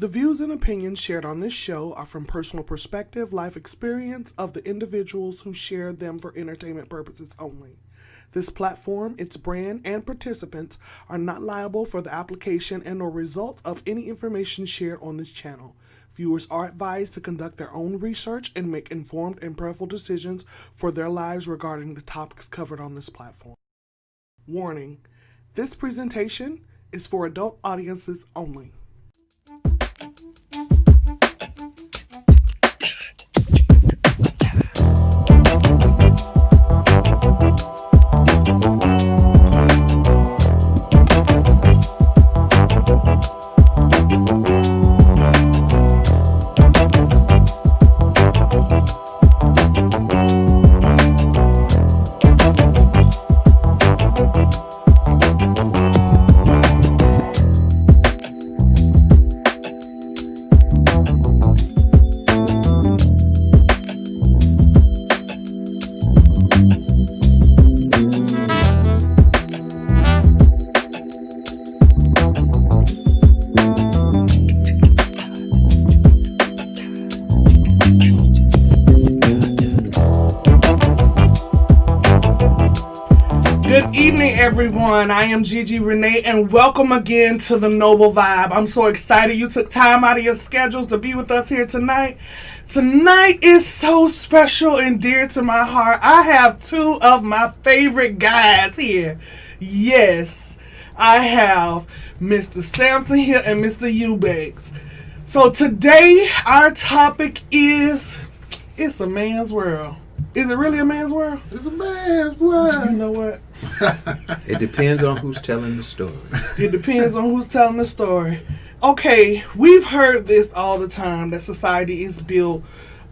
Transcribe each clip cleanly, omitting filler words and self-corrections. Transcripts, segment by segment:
The views and opinions shared on this show are from personal perspective, life experience of the individuals who share them for entertainment purposes only. This platform, its brand, and participants are not liable for the application and or results of any information shared on this channel. Viewers are advised to conduct their own research and make informed and prayerful decisions for their lives regarding the topics covered on this platform. Warning: this presentation is for adult audiences only. Good evening, everyone. I am Gigi Renee, and welcome again to the Noble Vibe. I'm so excited you took time out of your schedules to be with us here tonight. Tonight is so special and dear to my heart. I have two of my favorite guys here. Yes, I have Mr. Sampson here and Mr. Eubanks. So today, our topic is, it's a man's world. Is it really a man's world? It's a man's world. You know what? It depends on who's telling the story. It depends on who's telling the story. Okay, we've heard this all the time, that society is built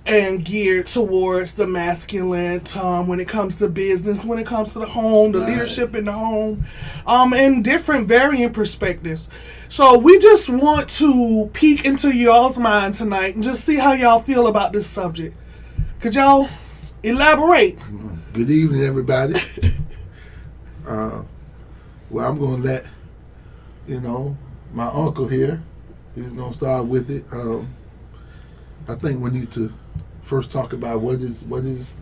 and geared towards the masculine when it comes to business, when it comes to the home, the leadership in the home, and different varying perspectives. So we just want to peek into y'all's mind tonight and just see how y'all feel about this subject. Could y'all elaborate? Good evening, everybody. Well, I'm going to let, my uncle here, he's going to start with it. I think we need to first talk about what is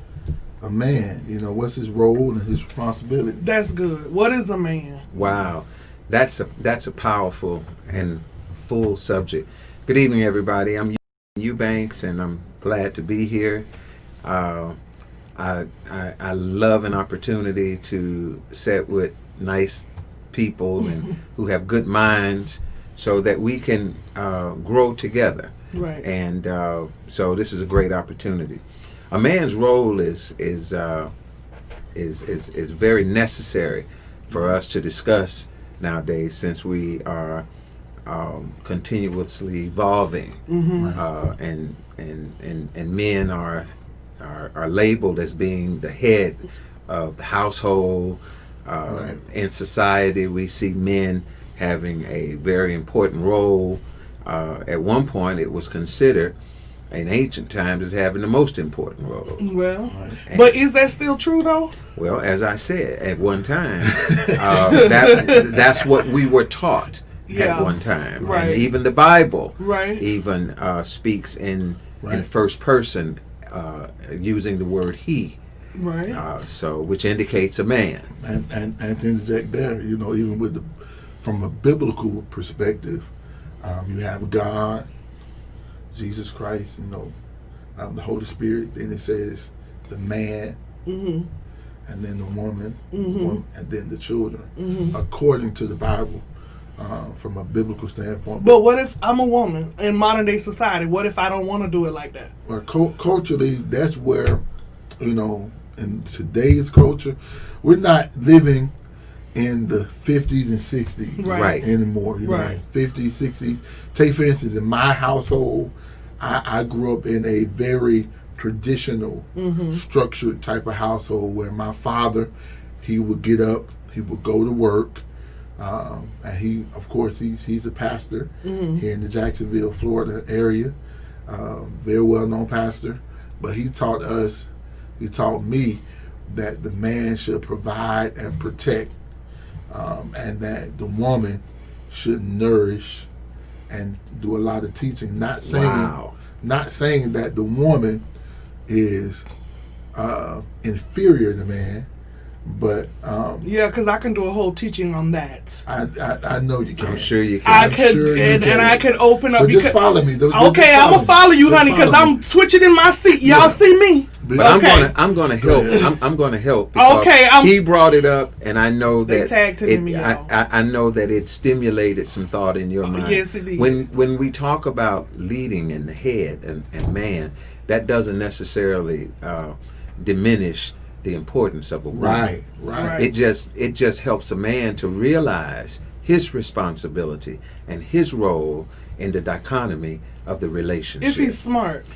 a man, what's his role and his responsibility. That's good. What is a man? Wow, that's a powerful and full subject. Good evening, everybody. I'm Eubanks, and I'm glad to be here. I love an opportunity to sit with nice people and who have good minds, so that we can grow together. Right. And so this is a great opportunity. A man's role is very necessary for us to discuss nowadays, since we are continuously evolving, and men are labeled as being the head of the household. In society, we see men having a very important role. At one point, it was considered in ancient times as having the most important role. Well, but is that still true, though? Well, as I said, at one time, that's what we were taught at one time. Right. And even the Bible even speaks in first person, using the word he. Right. So, which indicates a man. And to interject there, even with from a biblical perspective, you have God, Jesus Christ, the Holy Spirit. Then it says the man, and then the woman, and then the children, according to the Bible, from a biblical standpoint. But what if I'm a woman in modern day society? What if I don't want to do it like that? Well, culturally, that's where, in today's culture, we're not living in the 50s and 60s anymore. 50s, 60s. Take, for instance, in my household, I grew up in a very traditional, structured type of household where my father, he would get up, he would go to work, and he, of course, he's a pastor here in the Jacksonville, Florida area, very well-known pastor. But he taught me that the man should provide and protect, and that the woman should nourish and do a lot of teaching. Not saying that the woman is inferior to man, but yeah, because I can do a whole teaching on that. I know you can. I'm sure you can. I could, sure and I could open up. But just follow me. Okay, I'm gonna follow you, honey, because I'm switching in my seat. Y'all see me? But okay. I'm gonna help. I'm gonna help. Okay, he brought it up, and I know that I know that it stimulated some thought in your mind. Yes, it did. When we talk about leading in the head and man, that doesn't necessarily diminish the importance of a woman. Right. It just helps a man to realize his responsibility and his role in the dichotomy of the relationship. If he's smart.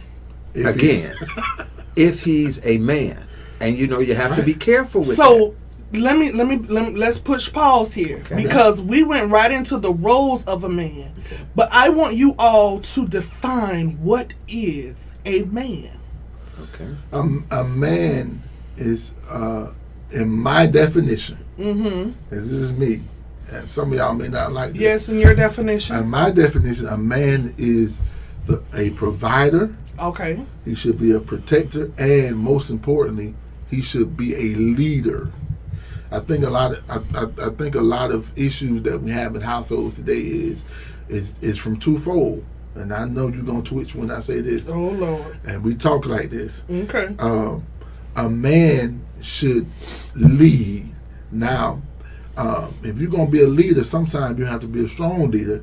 If he's a man, and you have to be careful with that. So let's push pause here, because we went right into the roles of a man. Okay. But I want you all to define what is a man. Okay. A man is, in my definition, this is me, and some of y'all may not like this. Yes, in your definition. In my definition, a man is a provider. Okay. He should be a protector, and most importantly, he should be a leader. I think a lot of issues that we have in households today is from twofold. And I know you're gonna twitch when I say this. Oh Lord. And we talk like this. Okay. A man should lead. Now, if you're gonna be a leader, sometimes you have to be a strong leader,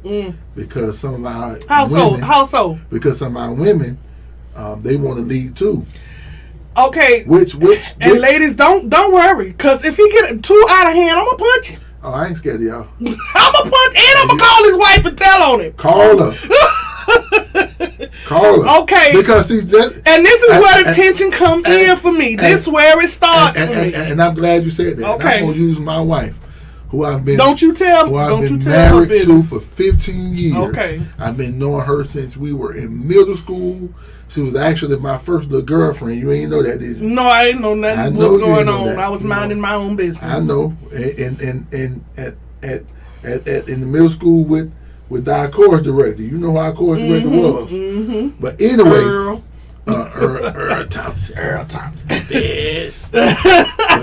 because some of our How so? Because some of our women, they want to lead too. Okay. Which ladies, don't worry, because if he get too out of hand, I'm gonna punch him. Oh, I ain't scared of y'all. I'm gonna punch, and I'm gonna call his wife and tell on him. Call her. Call her. Okay. Because see, and this is where the tension come in for me. This is where it starts for me. And I'm glad you said that. Okay. I'm gonna use my wife, who I've been Don't you tell married to for 15 years. Okay. I've been knowing her since we were in middle school. She was actually my first little girlfriend. You ain't know that, did you? No, I didn't know nothing was going on. I was minding my own business. I know. And in the middle school with our course director. You know who our course director was. Mm-hmm. But anyway, Earl Thompson. Yes. For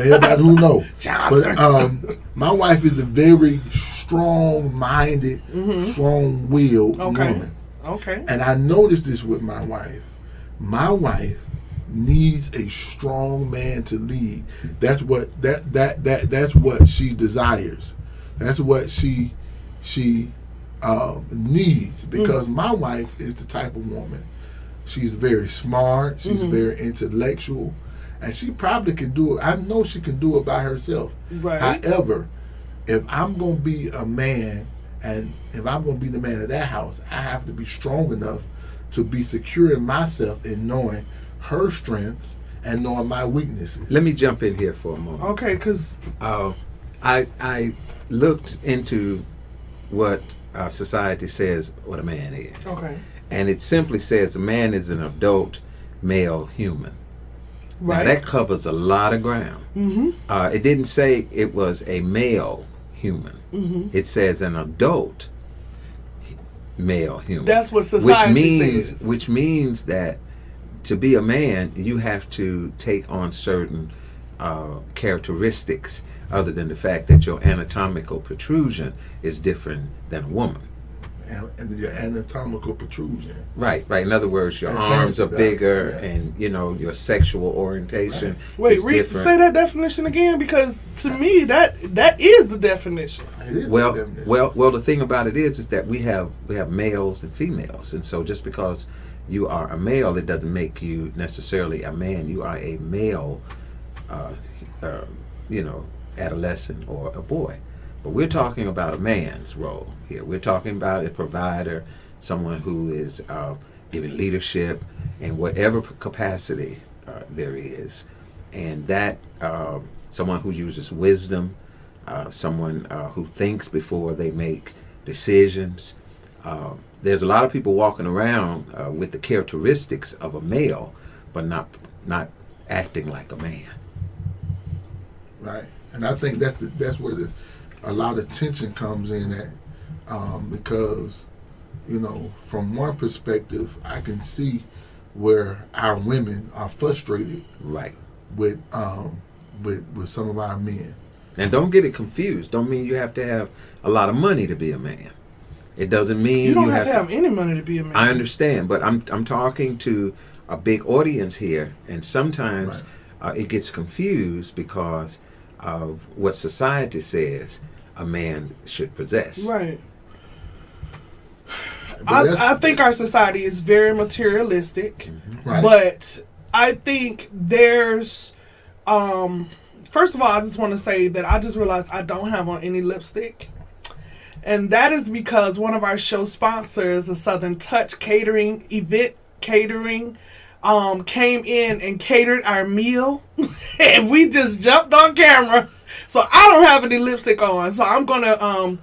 everybody who know. But my wife is a very strong-minded, strong-willed woman. Okay. And I noticed this with my wife. My wife needs a strong man to lead. That's what that's what she desires. That's what she needs, because my wife is the type of woman. She's very smart. She's very intellectual, and she probably can do it. I know she can do it by herself. Right. However, if I'm going to be a man, and if I'm going to be the man of that house, I have to be strong enough to be secure in myself in knowing her strengths and knowing my weaknesses. Let me jump in here for a moment. Okay, because I looked into what society says what a man is. Okay. And it simply says a man is an adult male human. Right. Now that covers a lot of ground. Mm-hmm. It didn't say it was a male human. Mm-hmm. It says an adult male human. That's what society says. Which means that to be a man, you have to take on certain characteristics, other than the fact that your anatomical protrusion is different than a woman. And your anatomical protrusion. Right. In other words, your arms are bigger, and your sexual orientation. Wait, is different. Say that definition again, because to me that is the definition. Well, the thing about it is that we have males and females, and so just because you are a male, it doesn't make you necessarily a man. You are a male, adolescent or a boy. But we're talking about a man's role here. We're talking about a provider, someone who is giving leadership in whatever capacity there is. And that someone who uses wisdom, someone who thinks before they make decisions. There's a lot of people walking around with the characteristics of a male, but not acting like a man. Right. And I think that's where a lot of tension comes in at, because from one perspective, I can see where our women are frustrated, Right. with some of our men. And don't get it confused. Don't mean you have to have a lot of money to be a man. It doesn't mean you don't have to have any money to be a man. I understand, but I'm talking to a big audience here, and sometimes it gets confused because of what society says a man should possess. Right. I think our society is very materialistic, Right. but I think there's, first of all, I just want to say that I just realized I don't have on any lipstick. And that is because one of our show sponsors, a Southern Touch Catering, event catering, came in and catered our meal. And we just jumped on camera. So I don't have any lipstick on. So I'm going to,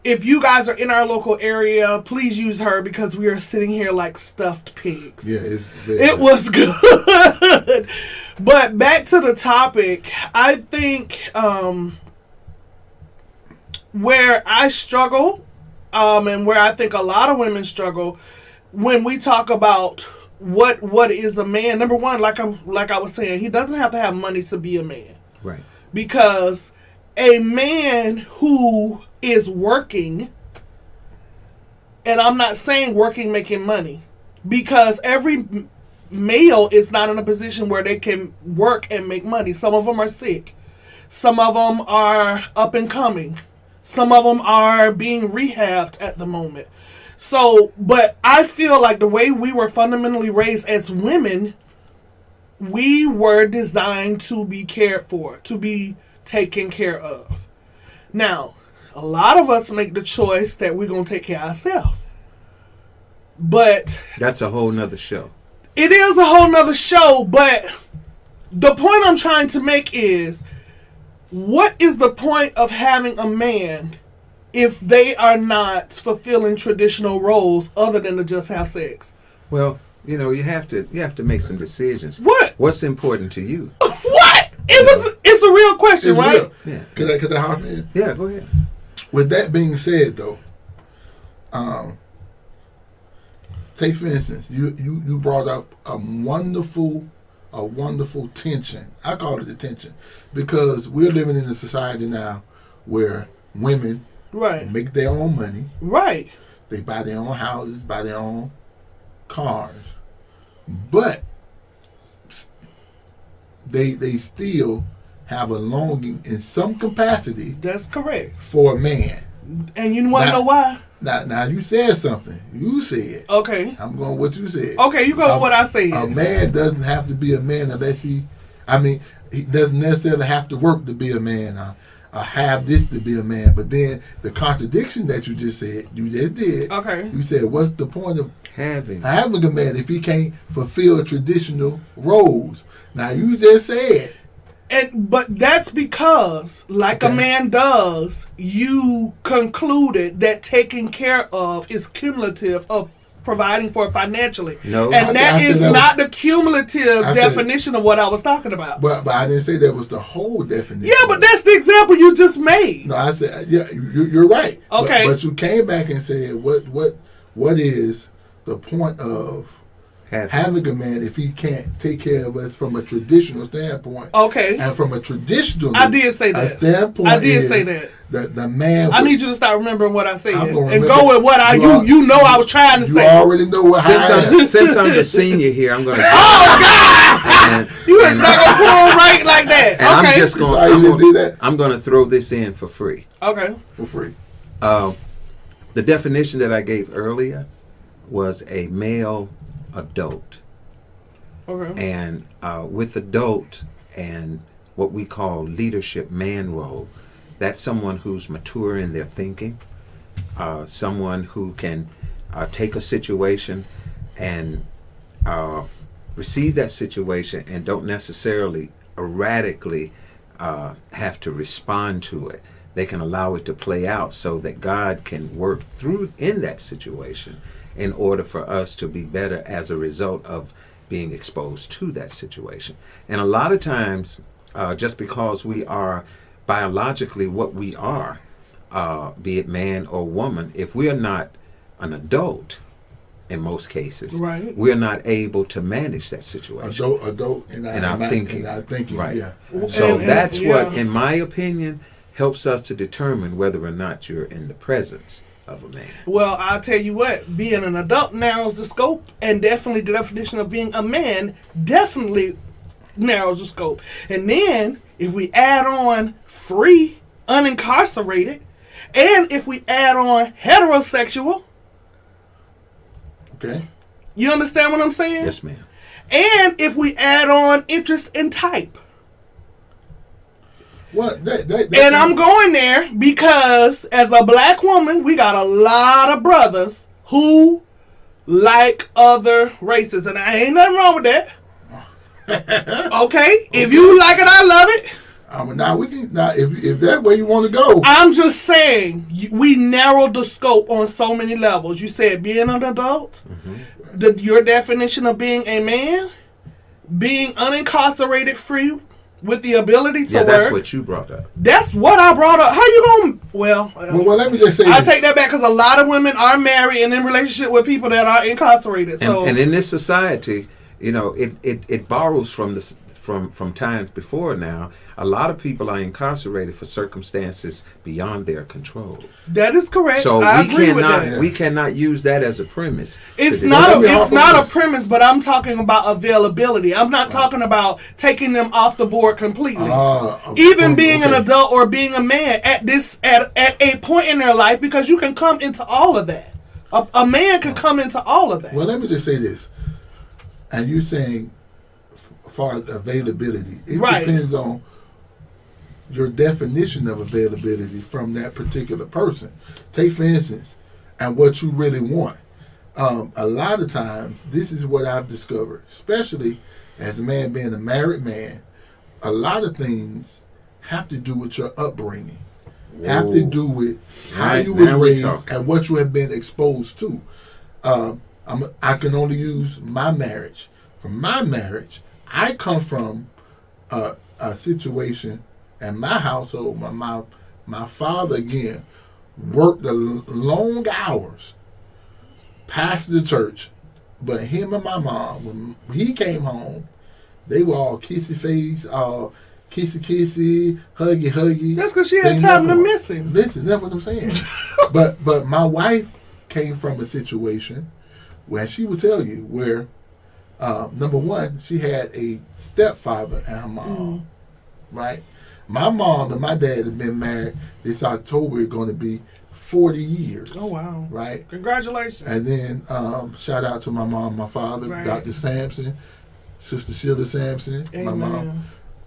if you guys are in our local area, please use her because we are sitting here like stuffed pigs. Yeah, it was good. But back to the topic, I think where I struggle, and where I think a lot of women struggle, when we talk about what is a man. Number one, like I was saying, he doesn't have to have money to be a man. Right. Because a man who is working, and I'm not saying working making money, because every male is not in a position where they can work and make money. Some of them are sick. Some of them are up and coming. Some of them are being rehabbed at the moment. So, but I feel like the way we were fundamentally raised as women, we were designed to be cared for, to be taken care of. Now, a lot of us make the choice that we're going to take care of ourselves. But that's a whole nother show. It is a whole nother show, but the point I'm trying to make is, what is the point of having a man if they are not fulfilling traditional roles other than to just have sex? Well, you have to make some decisions. What's important to you? What? It's a real question, right? Real. Yeah. Could I hop in? Yeah, go ahead. With that being said, though, take for instance, you brought up a wonderful tension. I call it a tension because we're living in a society now where women make their own money. Right. They buy their own houses, buy their own cars, but they still have a longing in some capacity. That's correct. For a man. And you want to know why? Now you said something. You said. Okay. I'm going with what you said. Okay, you go with what I said. A man doesn't have to be a man unless he doesn't necessarily have to work to be a man or have this to be a man. But then the contradiction that you just said, you just did. Okay. You said, what's the point of having a man if he can't fulfill traditional roles? Now you just said. But that's because, like a man does, you concluded that taking care of is cumulative of providing for financially. No. And that is not the cumulative definition of what I was talking about. But I didn't say that was the whole definition. Yeah, but that's the example you just made. No, I said, yeah, you're right. Okay. But you came back and said, what is the point of having a man if he can't take care of us from a traditional standpoint? Okay. And from a traditional I did say that. Standpoint, I did say that. The man. I need you to start remembering what I said and remember. go with what I was trying to say. You already know what. Since I'm the senior here, I'm gonna. Oh God! You ain't not gonna pull right like that. And okay. I'm just gonna. I'm gonna throw this in for free. Okay. For free. The definition that I gave earlier was a male adult. Okay. And with adult and what we call leadership man role, that's someone who's mature in their thinking, someone who can take a situation and receive that situation and don't necessarily erratically have to respond to it. They can allow it to play out so that God can work through in that situation in order for us to be better as a result of being exposed to that situation. And a lot of times, just because we are biologically what we are, be it man or woman, if we are not an adult, in most cases, right, we're not able to manage that situation. Adult in our thinking. Right. Yeah. So And that's yeah. what, in my opinion, helps us to determine whether or not you're in the presence of a man. Well, I'll tell you what, being an adult narrows the scope, and definitely the definition of being a man definitely narrows the scope. And then, if we add on free, unincarcerated, and if we add on heterosexual, Okay. you understand what I'm saying? Yes, ma'am. And if we add on interest in type. What? And I'm going there because as a black woman, we got a lot of brothers who like other races. And I ain't nothing wrong with that. Okay? If you like it, I love it. Now we can. Now, if that way you want to go, I'm just saying, we narrowed the scope on so many levels. You said being an adult, your definition of being a man, being unincarcerated, free, with the ability to work. That's what you brought up. That's what I brought up. How you going to... Well, let me just say I take that back because a lot of women are married and in relationship with people that are incarcerated. So. And in this society, you know, it borrows from from times before now. A lot of people are incarcerated for circumstances beyond their control. That is correct. So I agree with that. We cannot use that as a premise. It's not a premise, but I'm talking about availability. I'm not talking about taking them off the board completely. Even being an adult or being a man at a point in their life, because you can come into all of that. A man can come into all of that. Well, let me just say this. And you're saying, as far as availability, it depends on your definition of availability from that particular person. Take, for instance, and what you really want. A lot of times, this is what I've discovered, especially as a man being a married man, a lot of things have to do with your upbringing. Whoa. Have to do with how Right, you was now we raised talking. and what you have been exposed to. I can only use my marriage. From my marriage, I come from a situation in my household. My father, again, worked the long hours, pastored the church, but him and my mom, when he came home, they were all kissy face, all kissy, huggy. That's because she had time to miss him. Listen, that's what I'm saying. but my wife came from a situation where she will tell you where, number one, she had a stepfather and her mom, right? My mom and my dad have been married this October, going to be 40 years. Oh, wow. Right? Congratulations. And then shout out to my mom, my father, Right. Dr. Sampson, Sister Sheila Sampson, Amen. my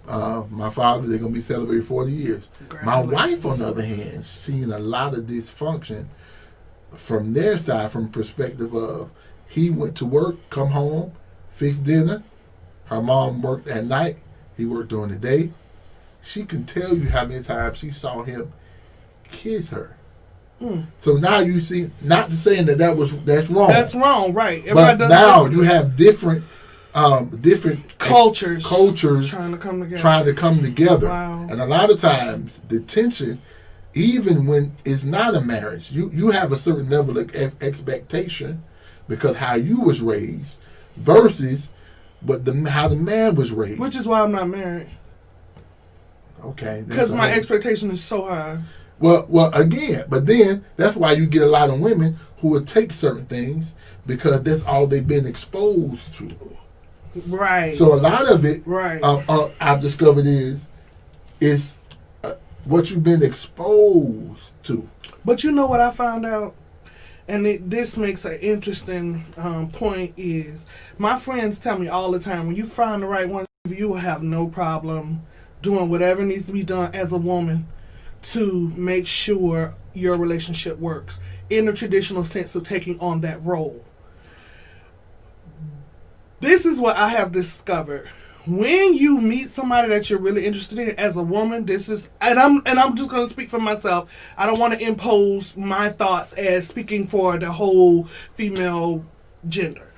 mom, my father. They're going to be celebrating 40 years. My wife, on the other hand, seen a lot of dysfunction from their side, from perspective of he went to work, come home, fix dinner. Her mom worked at night. He worked during the day. She can tell you how many times she saw him kiss her. So now you see, not to saying that's wrong. That's wrong, right? Everybody But does now it you have different cultures trying to come together. Wow. And a lot of times the tension, even when it's not a marriage, you have a certain level of expectation because how you was raised versus how the man was raised. Which is why I'm not married. Okay. Because my expectation is so high. Well, again, but then that's why you get a lot of women who will take certain things because that's all they've been exposed to. Right. So a lot of it, right, I've discovered is what you've been exposed to. But you know what I found out? And this makes an interesting point is, my friends tell me all the time, when you find the right one, you will have no problem doing whatever needs to be done as a woman to make sure your relationship works in the traditional sense of taking on that role. This is what I have discovered. When you meet somebody that you're really interested in as a woman, this is, and I'm just going to speak for myself. I don't want to impose my thoughts as speaking for the whole female gender.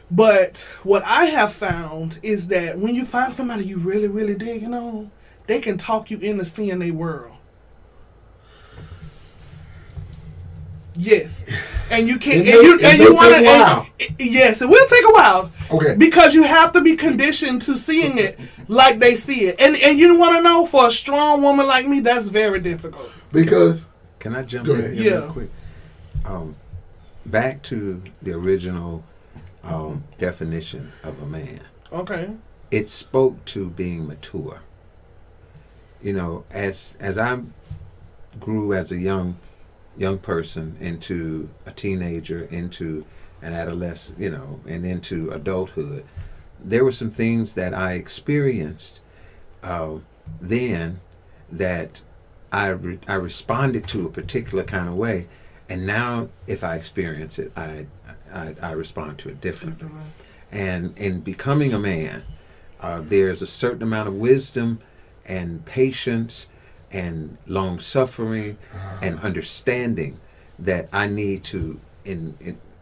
But what I have found is that when you find somebody you really, really dig, they can talk you into seeing their world. Yes, and you can't. It You may want take a while. Yes, it will take a while. Okay. Because you have to be conditioned to seeing it like they see it, and you want to know, for a strong woman like me, that's very difficult. Because Can I jump Go in ahead. here Yeah. real quick? Back to the original definition of a man. Okay. It spoke to being mature. You know, as I grew as a young person into a teenager, into an adolescent, you know, and into adulthood, there were some things that I experienced then that I responded to a particular kind of way, and now if I experience it, I respond to it differently. And in becoming a man, there's a certain amount of wisdom and patience and long suffering and understanding that I need to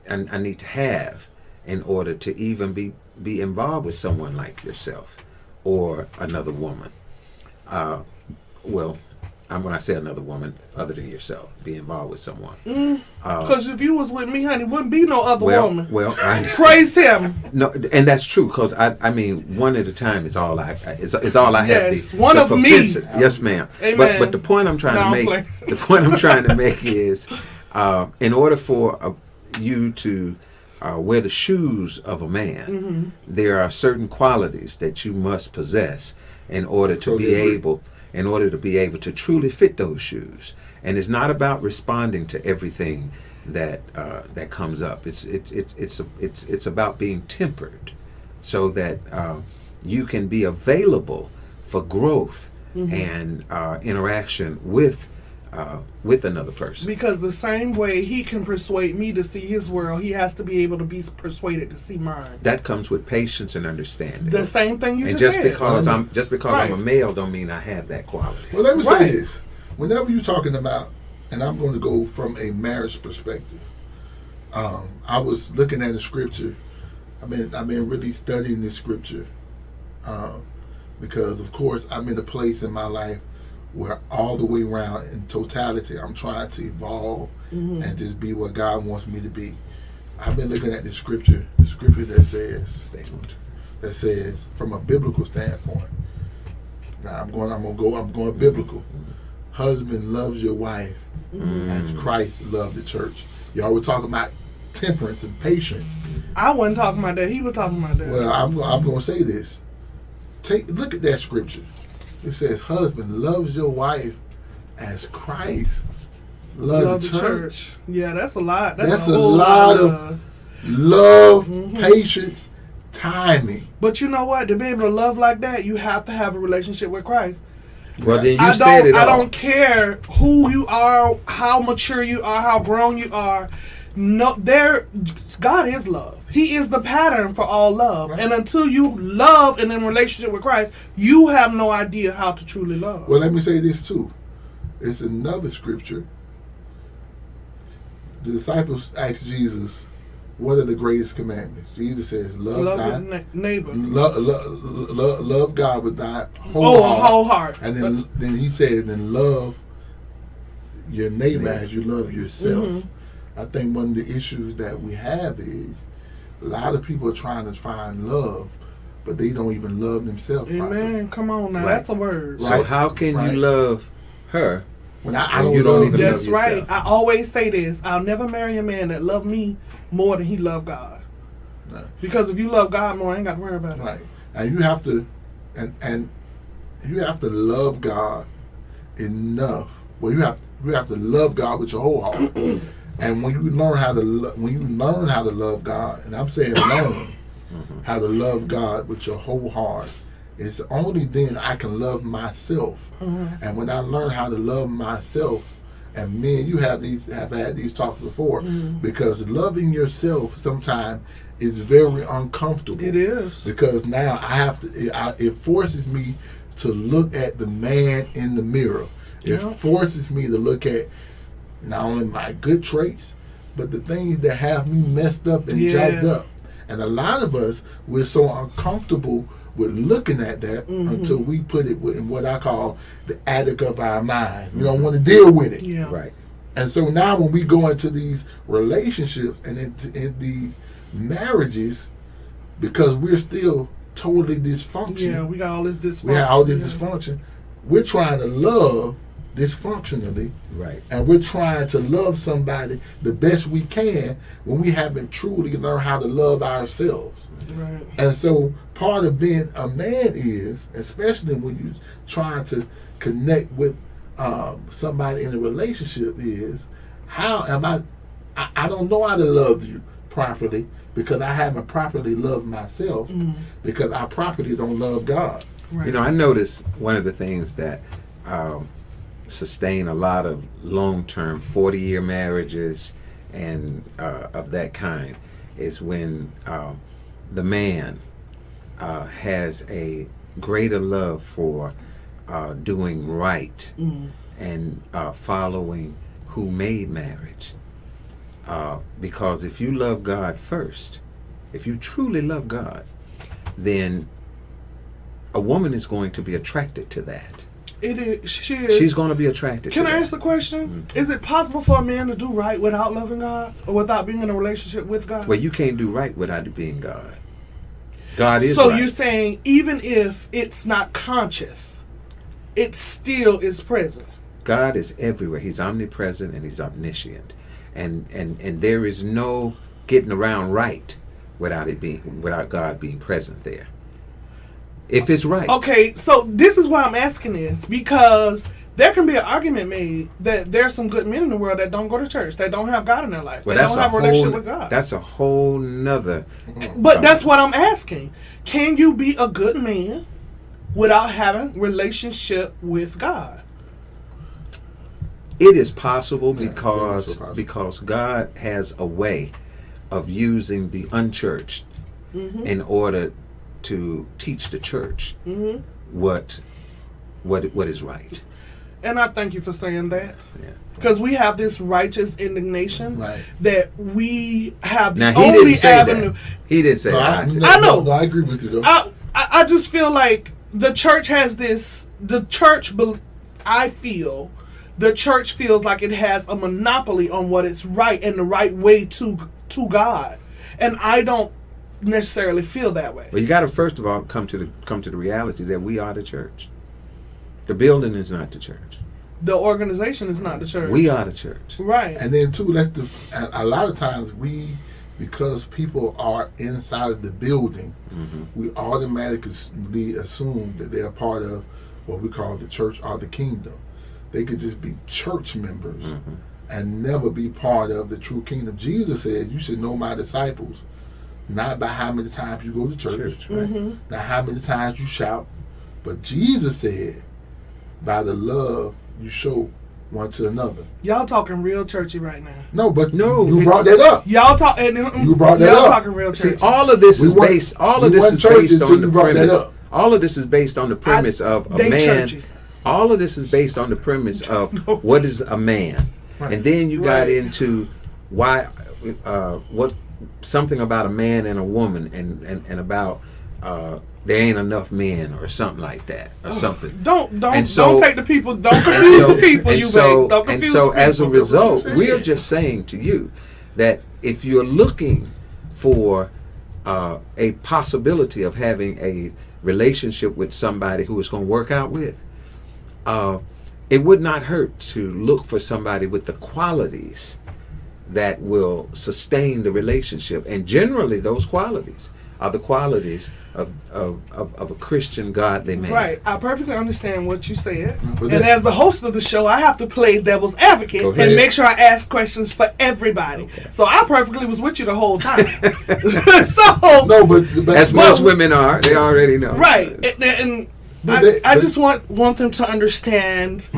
I need to have in order to even be involved with someone like yourself or another woman. When I say another woman, other than yourself, be involved with someone. Because if you was with me, honey, wouldn't be no other woman. Well, I Praise him. no, and that's true because I mean, one at a time is all I is all I have. Yes, one of me. Yes, ma'am. Amen. But the point I'm trying No, to I'm make, playing. the point I'm trying to make is, in order for you to wear the shoes of a man, Mm-hmm. there are certain qualities that you must possess in order to be able to truly fit those shoes. And it's not about responding to everything that comes up. It's about being tempered, so that you can be available for growth and interaction with another person. Because the same way he can persuade me to see his world, he has to be able to be persuaded to see mine. That comes with patience and understanding. The same thing you and just just said. because I'm a Right. male don't mean I have that quality. well, let me Right. say this: whenever you're talking about, and I'm going to go from a marriage perspective. I was looking at the scripture. I've been really studying this scripture because, of course, I'm in a place in my life where all the way around in totality, I'm trying to evolve and just be what God wants me to be. I've been looking at the scripture that says, from a biblical standpoint. Now I'm going biblical. Husband loves your wife as Christ loved the church. Y'all were talking about temperance and patience. I wasn't talking about that. He was talking about that. Well, I'm going to say this. Look at that scripture. It says, husband loves your wife as Christ loved the church. Yeah, that's a lot. That's a a whole lot of love, patience, timing. But you know what? To be able to love like that, you have to have a relationship with Christ. Well, then you said it all. I don't care who you are, how mature you are, how grown you are. No, God is love. He is the pattern for all love. Right. And until you love and in relationship with Christ, you have no idea how to truly love. Well, let me say this too. It's another scripture. The disciples asked Jesus, what are the greatest commandments? Jesus says, love thy neighbor. Love God with thy whole heart. And then he said, then love your neighbor as you love yourself. Mm-hmm. I think one of the issues that we have is a lot of people are trying to find love, but they don't even love themselves. Amen. Properly. Come on now, that's a word. So how can you love her when I don't even love love That's yourself? right. I always say this. I'll never marry a man that love me more than he love God. No. Because if you love God more, I ain't got to worry about it. Right. And you have to, and you have to love God enough. Well, you have to love God with your whole heart. And when you learn how to love God, and I'm saying learn how to love God with your whole heart, it's only then I can love myself. And when I learn how to love myself, and me and you have had these talks before, because loving yourself sometimes is very uncomfortable. It is. Because now it forces me to look at the man in the mirror. It forces me to look at not only my good traits, but the things that have me messed up and jacked up. And a lot of us, we're so uncomfortable with looking at that until we put it in what I call the attic of our mind. We don't want to deal with it. Yeah. Right. And so now when we go into these relationships and in these marriages, because we're still totally dysfunctional. Yeah, we got all this dysfunction. We have all this dysfunction. We're trying to love dysfunctionally. Right. And we're trying to love somebody the best we can when we haven't truly learned how to love ourselves. Right. And so part of being a man is, especially when you're trying to connect with somebody in a relationship, is how am I don't know how to love you properly because I haven't properly loved myself because I properly don't love God. Right. You know, I noticed one of the things that sustain a lot of long-term 40-year marriages and of that kind is when the man has a greater love for doing right and following who made marriage. Because if you love God first, if you truly love God, then a woman is going to be attracted to that. It is. She is. She's going to be attracted to that. Can I ask the question? Is it possible for a man to do right without loving God or without being in a relationship with God? Well, you can't do right without it being God. God is so right. you're saying even if it's not conscious, it still is present. God is everywhere. He's omnipresent and he's omniscient. And there is no getting around right without God being present there. If it's right. Okay, so this is why I'm asking this, because there can be an argument made that there's some good men in the world that don't go to church, that don't have God in their life, Well, they don't have a relationship with God. That's a whole nother. But that's what I'm asking. Can you be a good man without having relationship with God? It is possible Yeah, because it is possible. because God has a way of using the unchurched in order to teach the church what is right. And I thank you for saying that. Yeah. Because we have this righteous indignation Right. that we have the Now he only didn't say avenue. that. He didn't say that. I know. No, I agree with you though. I just feel like the church has this. I feel the church feels like it has a monopoly on what is right and the right way to God, and I don't necessarily feel that way. Well, you got to first of all come to the reality that we are the church. The building is not the church. The organization is not the church. We are the church. Right. And then too, a lot of times because people are inside the building, we automatically assume that they're part of what we call the church or the kingdom. They could just be church members and never be part of the true kingdom. Jesus said, "You should know my disciples, not by how many times you go to church, right? not how many times you shout, but Jesus said, by the love you show one to another." Y'all talking real churchy right now. No, but No, you it's- brought that up. Y'all talk. You brought that y'all up. talking real See, churchy. all of this We is weren't- based. All we of this weren't is churchy based until on you the brought that premise. up. All of this is based on the premise of a they man. churchy. All of this is based on the premise of what is a man, and then you got Right. into why, what something about a man and a woman, and about there ain't enough men or something like that or something. Don't And so- don't take the people. Don't confuse the people. And you so, banks. Don't and confuse so the as a people. result, we're just saying to you that if you're looking for a possibility of having a relationship with somebody who is going to work out with, it would not hurt to look for somebody with the qualities that will sustain the relationship. And generally, those qualities are the qualities of a Christian, godly man. Right. I perfectly understand what you said. But And that- as the host of the show, I have to play devil's advocate Go ahead. and make sure I ask questions for everybody. Okay. So I perfectly was with you the whole time. So, No, but As most women are, they already know. right. And But I just want them to understand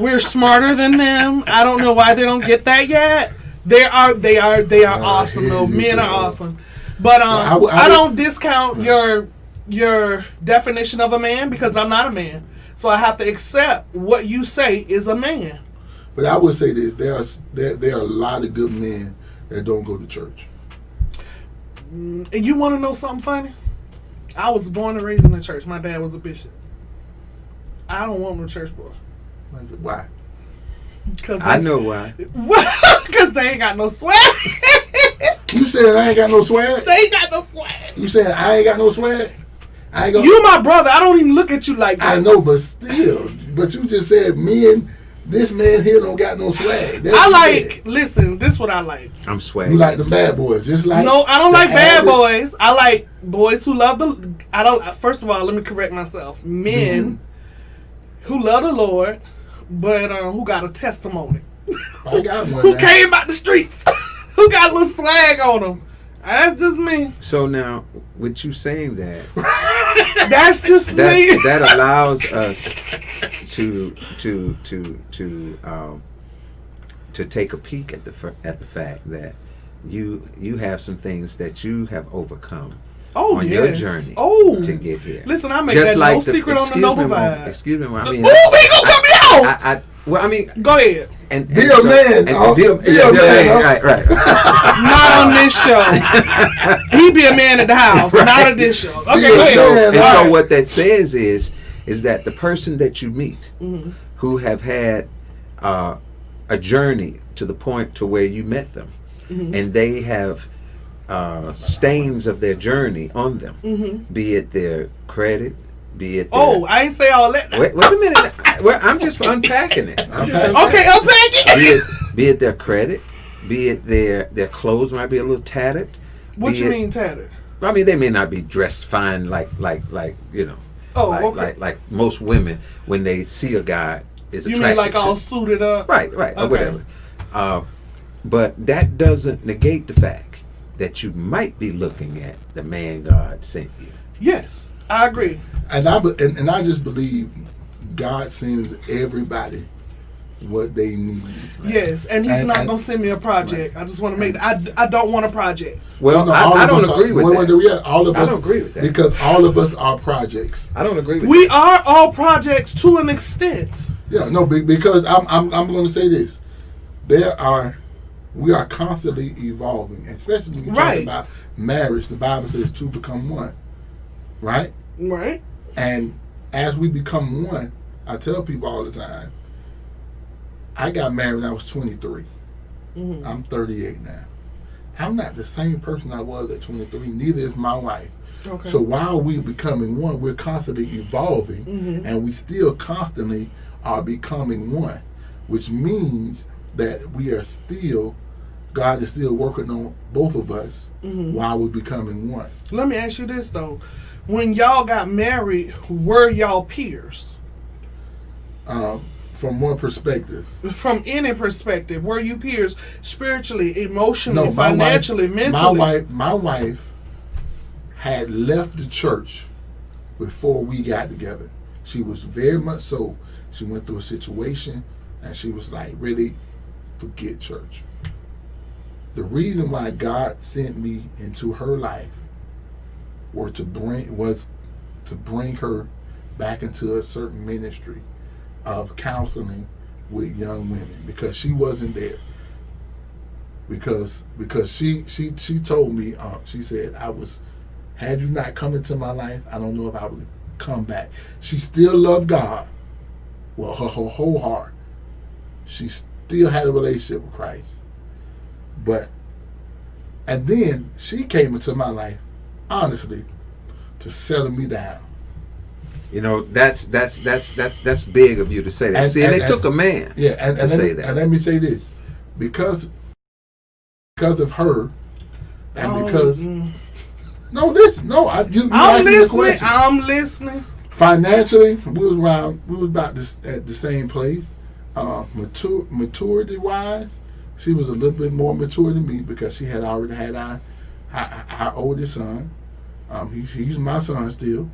we're smarter than them. I don't know why they don't get that yet. They are awesome though. Men are awesome. But I don't discount your definition of a man because I'm not a man. So I have to accept what you say is a man. But I would say this: there are a lot of good men that don't go to church. And you want to know something funny? I was born and raised in the church. My dad was a bishop. I don't want no church boy. Why? I know why. Because they ain't got no swag. You said I ain't got no swag? They ain't got no swag. You said I ain't got no swag? I ain't gonna, You my brother. I don't even look at you like that. I know, but still. But you just said me and this man here don't got no swag. Listen, this is what I like. I'm swag. You like the bad boys, just like. No, I don't like bad average. boys. I like boys who love first of all, let me correct myself. Men who love the Lord, but who got a testimony. I got one. Who now. came out the streets. Who got a little swag on them. That's just me. So now, with you saying that, That's just me. that allows us to take a peek at the fact that you have some things that you have overcome on your journey to get here. Listen, I make Just that like no secret on the Noble Vibe. Excuse me, I mean, Ooh, he gonna cut me out. Well, I mean, Go ahead. and Be a man. Be a man. Right. Not on this show. He be a man at the house, not at this show. Okay, go ahead. So what that says is that the person that you meet who have had a journey to the point to where you met them, and they have stains of their journey on them, be it their credit, be it their, I ain't say all that. wait a minute. Well, I'm just unpacking it. Okay, unpack it. Be it their credit, be it their clothes might be a little tattered. What you mean tattered? I mean, they may not be dressed fine like you know. Like most women when they see a guy is attracted. You mean like to. all suited up? Right, or whatever. But that doesn't negate the fact that you might be looking at the man God sent you. Yes, I agree. And I just believe God sends everybody what they need. Right? Yes, and He's not going to send me a project. Right. I just want to make that. I don't want a project. Well, no, I don't agree with that. All of us, I don't agree with that. Because all of us are projects. I don't agree with that. We are all projects to an extent. Yeah, no, because I'm going to say this. We are constantly evolving, especially when you talk about marriage. The Bible says two become one, right? Right. And as we become one, I tell people all the time, I got married when I was 23. I'm 38 now. I'm not the same person I was at 23. Neither is my wife. Okay. So while we're becoming one, we're constantly evolving, and we still constantly are becoming one, which means that we are still, God is still working on both of us while we're becoming one. Let me ask you this, though. When y'all got married, were y'all peers? From one perspective. From any perspective, were you peers spiritually, emotionally, financially, mentally? My wife had left the church before we got together. She was very much so. She went through a situation and she was like, really, forget church. The reason why God sent me into her life was to bring her back into a certain ministry of counseling with young women, because she wasn't there. Because she told me, she said, had you not come into my life, I don't know if I would come back. She still loved God. Well, her whole heart. She still had a relationship with Christ. And then she came into my life, honestly, to settle me down. You know, that's big of you to say that. And it took a man to say that. And let me say this. Because of her, and because... No, listen. No, I'm listening. I'm listening. Financially, we was about at the same place. Maturity wise, she was a little bit more mature than me because she had already had our oldest son. He's my son still.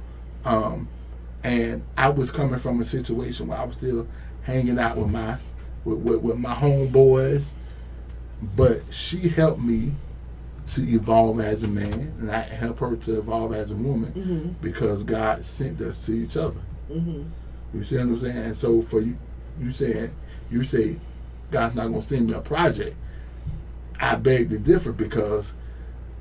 And I was coming from a situation where I was still hanging out with my homeboys, but she helped me to evolve as a man, and I helped her to evolve as a woman because God sent us to each other. You see what I'm saying? And so for you say God's not going to send me a project. I beg to differ, because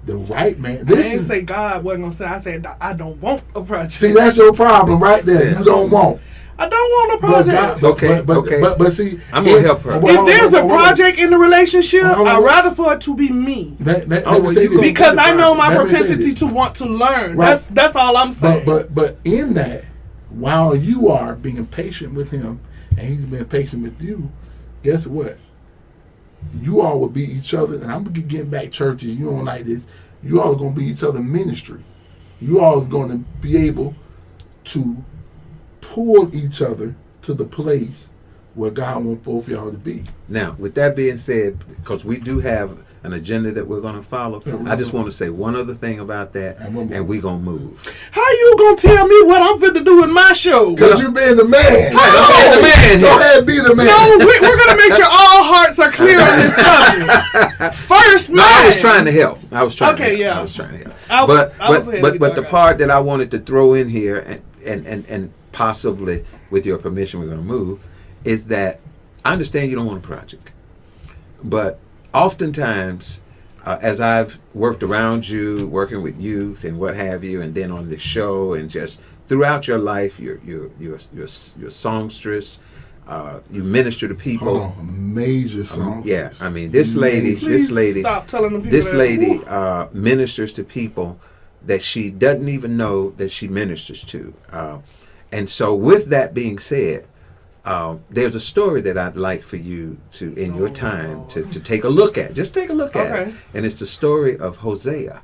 the right man. I didn't say God wasn't going to send. I said I don't want a project. See, that's your problem right there. You don't want. I don't want a project. But see, I'm gonna help her. If there's a project in the relationship, I'd rather for it to be me. Because I know my propensity to want to learn. Right. That's all I'm saying. But in that, while you are being patient with him and he's being patient with you, guess what? You all will be each other, and I'm getting back churches. You don't like this. You all are going to be each other ministry. You all are going to be able to pull each other to the place where God wants both of y'all to be. Now, with that being said, because we do have an agenda that we're going to follow, I just want to say one other thing about that, and we're going to move. How you going to tell me what I'm fit to do in my show? Because you're being the man. Go ahead, be the man. No, we're going to make sure all hearts are clear on this subject. First, man. No, I was trying to help. I was trying to help. But the part that I wanted to throw in here, and possibly with your permission we're going to move, is that I understand you don't want a project. But oftentimes, as I've worked around you, working with youth and what have you, and then on the show and just throughout your life, you're a songstress. You minister to people. Major songstress. Yeah, I mean this lady, stop telling them people this lady ministers to people that she doesn't even know that she ministers to. And so, with that being said, there's a story that I'd like for you to, in your time, to take a look at. Just take a look at it. And it's the story of Hosea.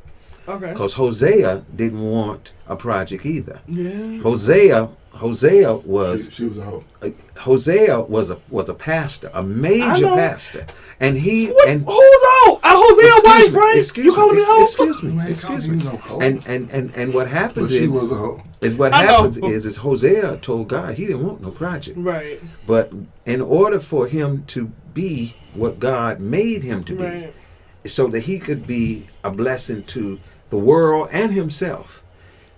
Okay. Because Hosea didn't want a project either. Yeah. Hosea was. She was a hoe. Hosea was a pastor, a major pastor, and he who's hoe? Hosea wife, right? You calling me hoe? Excuse me. And what happens she was a hoe. Is what happens is Hosea told God he didn't want no project. Right. But in order for him to be what God made him to be, so that he could be a blessing to the world and himself,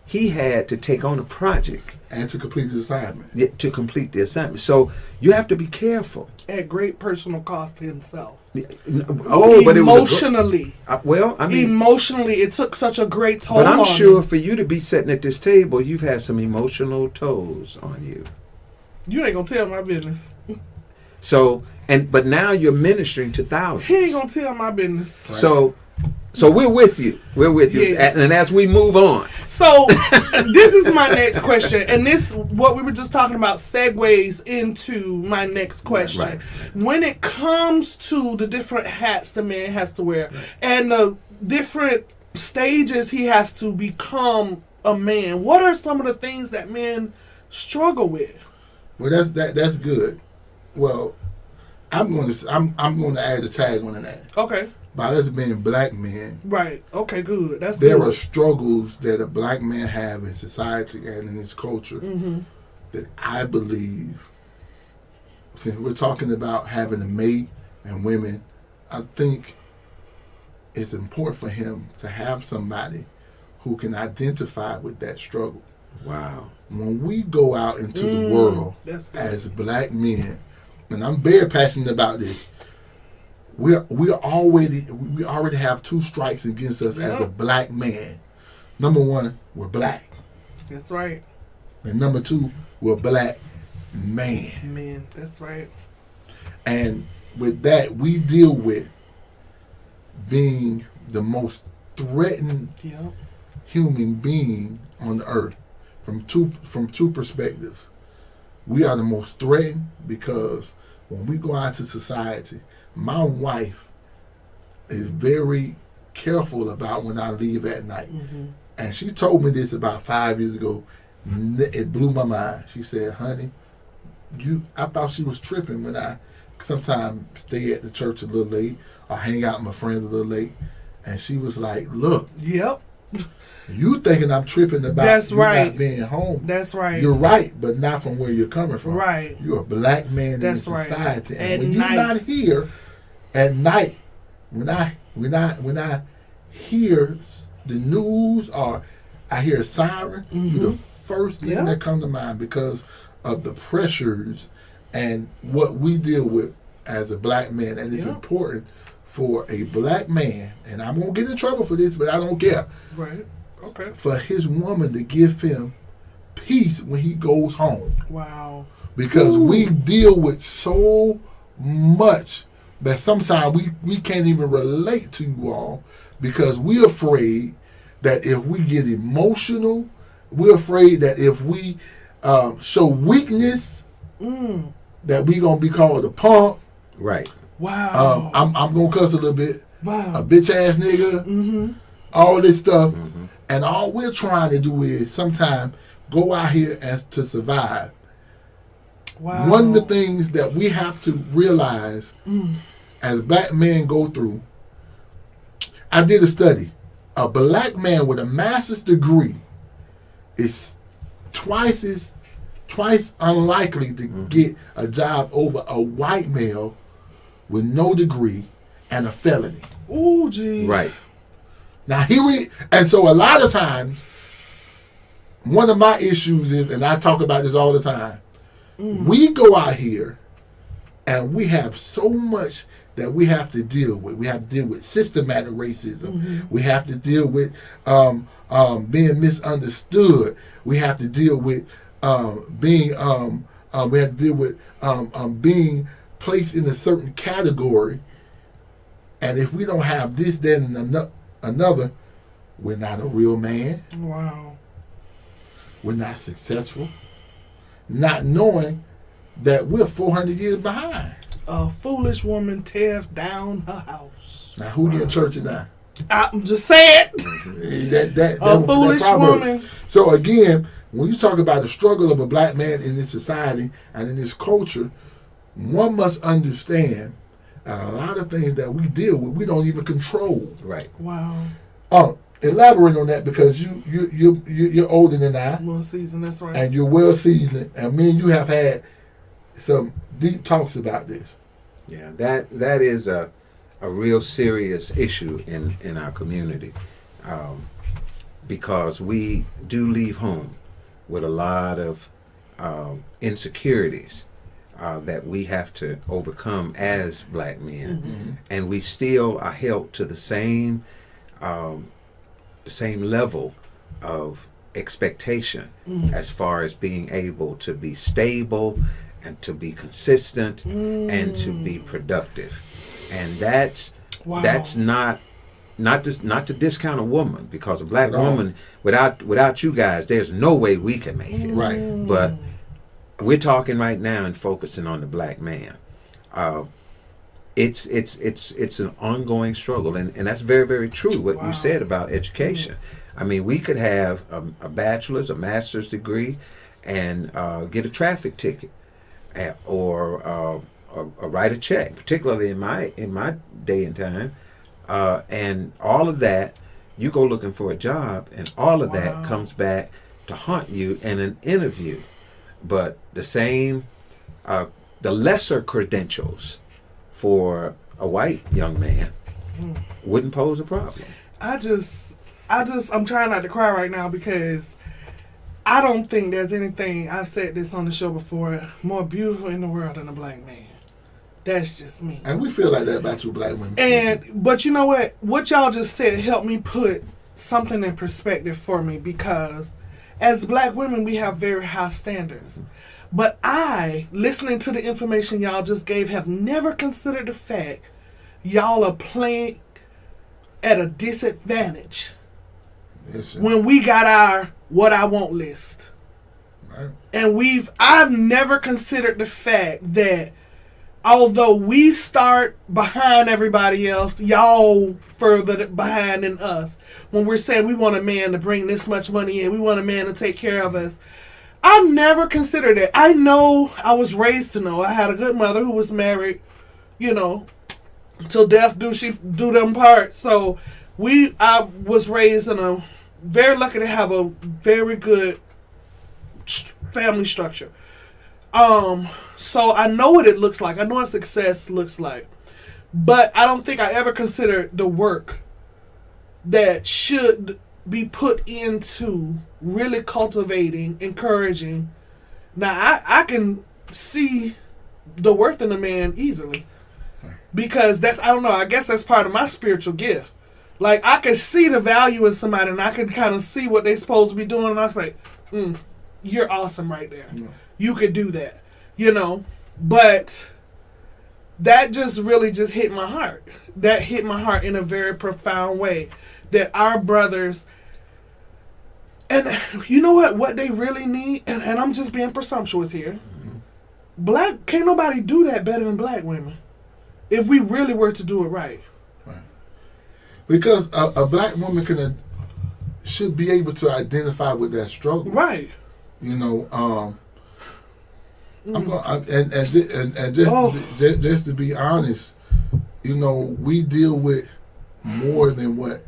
he had to take on a project. And to complete the assignment. Yeah, to complete the assignment. So you have to be careful. At great personal cost to himself. But emotionally. Emotionally, it took such a great toll on him. But I'm sure him. for you to be sitting at this table, you've had some emotional tolls on you. You ain't gonna tell my business. So, but now you're ministering to thousands. He ain't gonna tell my business. Right. So we're with you. We're with you. Yes. And as we move on. So this is my next question. And this, what we were just talking about, segues into my next question. Right. When it comes to the different hats the man has to wear and the different stages he has to become a man, what are some of the things that men struggle with? Well, that's good. Well, I'm going to add a tag on that. Okay. By us being black men. Right. Okay, good. That's there good. are struggles that a black man have in society and in his culture that I believe, since we're talking about having a mate and women, I think it's important for him to have somebody who can identify with that struggle. Wow. When we go out into the world as black men, and I'm very passionate about this, we already have two strikes against us as a black man. Number one, we're black. That's right. And number two, we're black man. Man, that's right. And with that, we deal with being the most threatened human being on the earth from two perspectives. We are the most threatened because when we go out to society, my wife is very careful about when I leave at night. And she told me this about 5 years ago. It blew my mind. She said, honey, I thought she was tripping when I sometimes stay at the church a little late or hang out with my friends a little late. And she was like, look. Yep. You thinking I'm tripping about not being home. That's right. You're right, but not from where you're coming from. Right. You're a black man in society. Right. And when you're not here at night, when I hear the news or I hear a siren, you're the first thing that come to mind because of the pressures and what we deal with as a black man. And it's important for a black man, and I'm going to get in trouble for this, but I don't care. Right. Okay. For his woman to give him peace when he goes home. Wow. Because we deal with so much that sometimes we can't even relate to you all, because we're afraid that if we get emotional, we're afraid that if we show weakness, that we gonna be called a punk. Right. Wow. I'm gonna cuss a little bit. Wow. A bitch ass nigga. All this stuff. And all we're trying to do is sometimes go out here as to survive. Wow. One of the things that we have to realize as black men go through, I did a study. A black man with a master's degree is twice unlikely to get a job over a white male with no degree and a felony. Ooh, gee. Right. Now and so a lot of times, one of my issues is, and I talk about this all the time, we go out here and we have so much that we have to deal with. We have to deal with systematic racism. We have to deal with being misunderstood. We have to deal with being placed in a certain category. And if we don't have this, then another, we're not a real man. Wow. We're not successful. Not knowing that we're 400 years behind. A foolish woman tears down her house. Now, who get church now? I'm just saying. That foolish woman. So again, when you talk about the struggle of a black man in this society and in this culture, one must understand that a lot of things that we deal with, we don't even control. Right. Wow. Elaborate on that, because you're older than I. Well seasoned, that's right. And you're well seasoned, and me and you have had some deep talks about this. Yeah, that is a real serious issue in our community, because we do leave home with a lot of insecurities that we have to overcome as black men, and we still are held to the same level of expectation as far as being able to be stable and to be consistent and to be productive. And that's not to discount a woman, because a black woman without you guys, there's no way we can make it. Right. But we're talking right now and focusing on the black man. It's an ongoing struggle, and that's very, very true what you said about education. I mean, we could have a bachelor's, a master's degree, and get a traffic ticket, or write a check, particularly in my day and time, and all of that. You go looking for a job, and all of that comes back to haunt you in an interview. But the lesser credentials for a white young man wouldn't pose a problem. I'm trying not to cry right now, because I don't think there's anything, I said this on the show before, more beautiful in the world than a black man. That's just me. And we feel like that about you black women. But you know what? What y'all just said helped me put something in perspective for me, because as black women, we have very high standards. But I, listening to the information y'all just gave, have never considered the fact y'all are playing at a disadvantage when we got our what I want list. Right. And I've never considered the fact that although we start behind everybody else, y'all further behind than us. When we're saying we want a man to bring this much money in, we want a man to take care of us. I've never considered it. I know, I was raised to know. I had a good mother who was married, till death do them part. So I was raised very lucky to have a very good family structure. So I know what it looks like. I know what success looks like. But I don't think I ever considered the work that should be put into really cultivating, encouraging. Now, I can see the worth in a man easily. Because I guess that's part of my spiritual gift. Like, I can see the value in somebody, and I can kind of see what they're supposed to be doing, and I was like, you're awesome right there. Yeah. You could do that, you know. But that just really just hit my heart. That hit my heart in a very profound way. That our brothers, and you know what they really need, and I'm just being presumptuous here. Black, can't nobody do that better than black women. If we really were to do it right. Because a black woman should be able to identify with that struggle. Right. You know, I'm going just to be honest, you know, we deal with more than what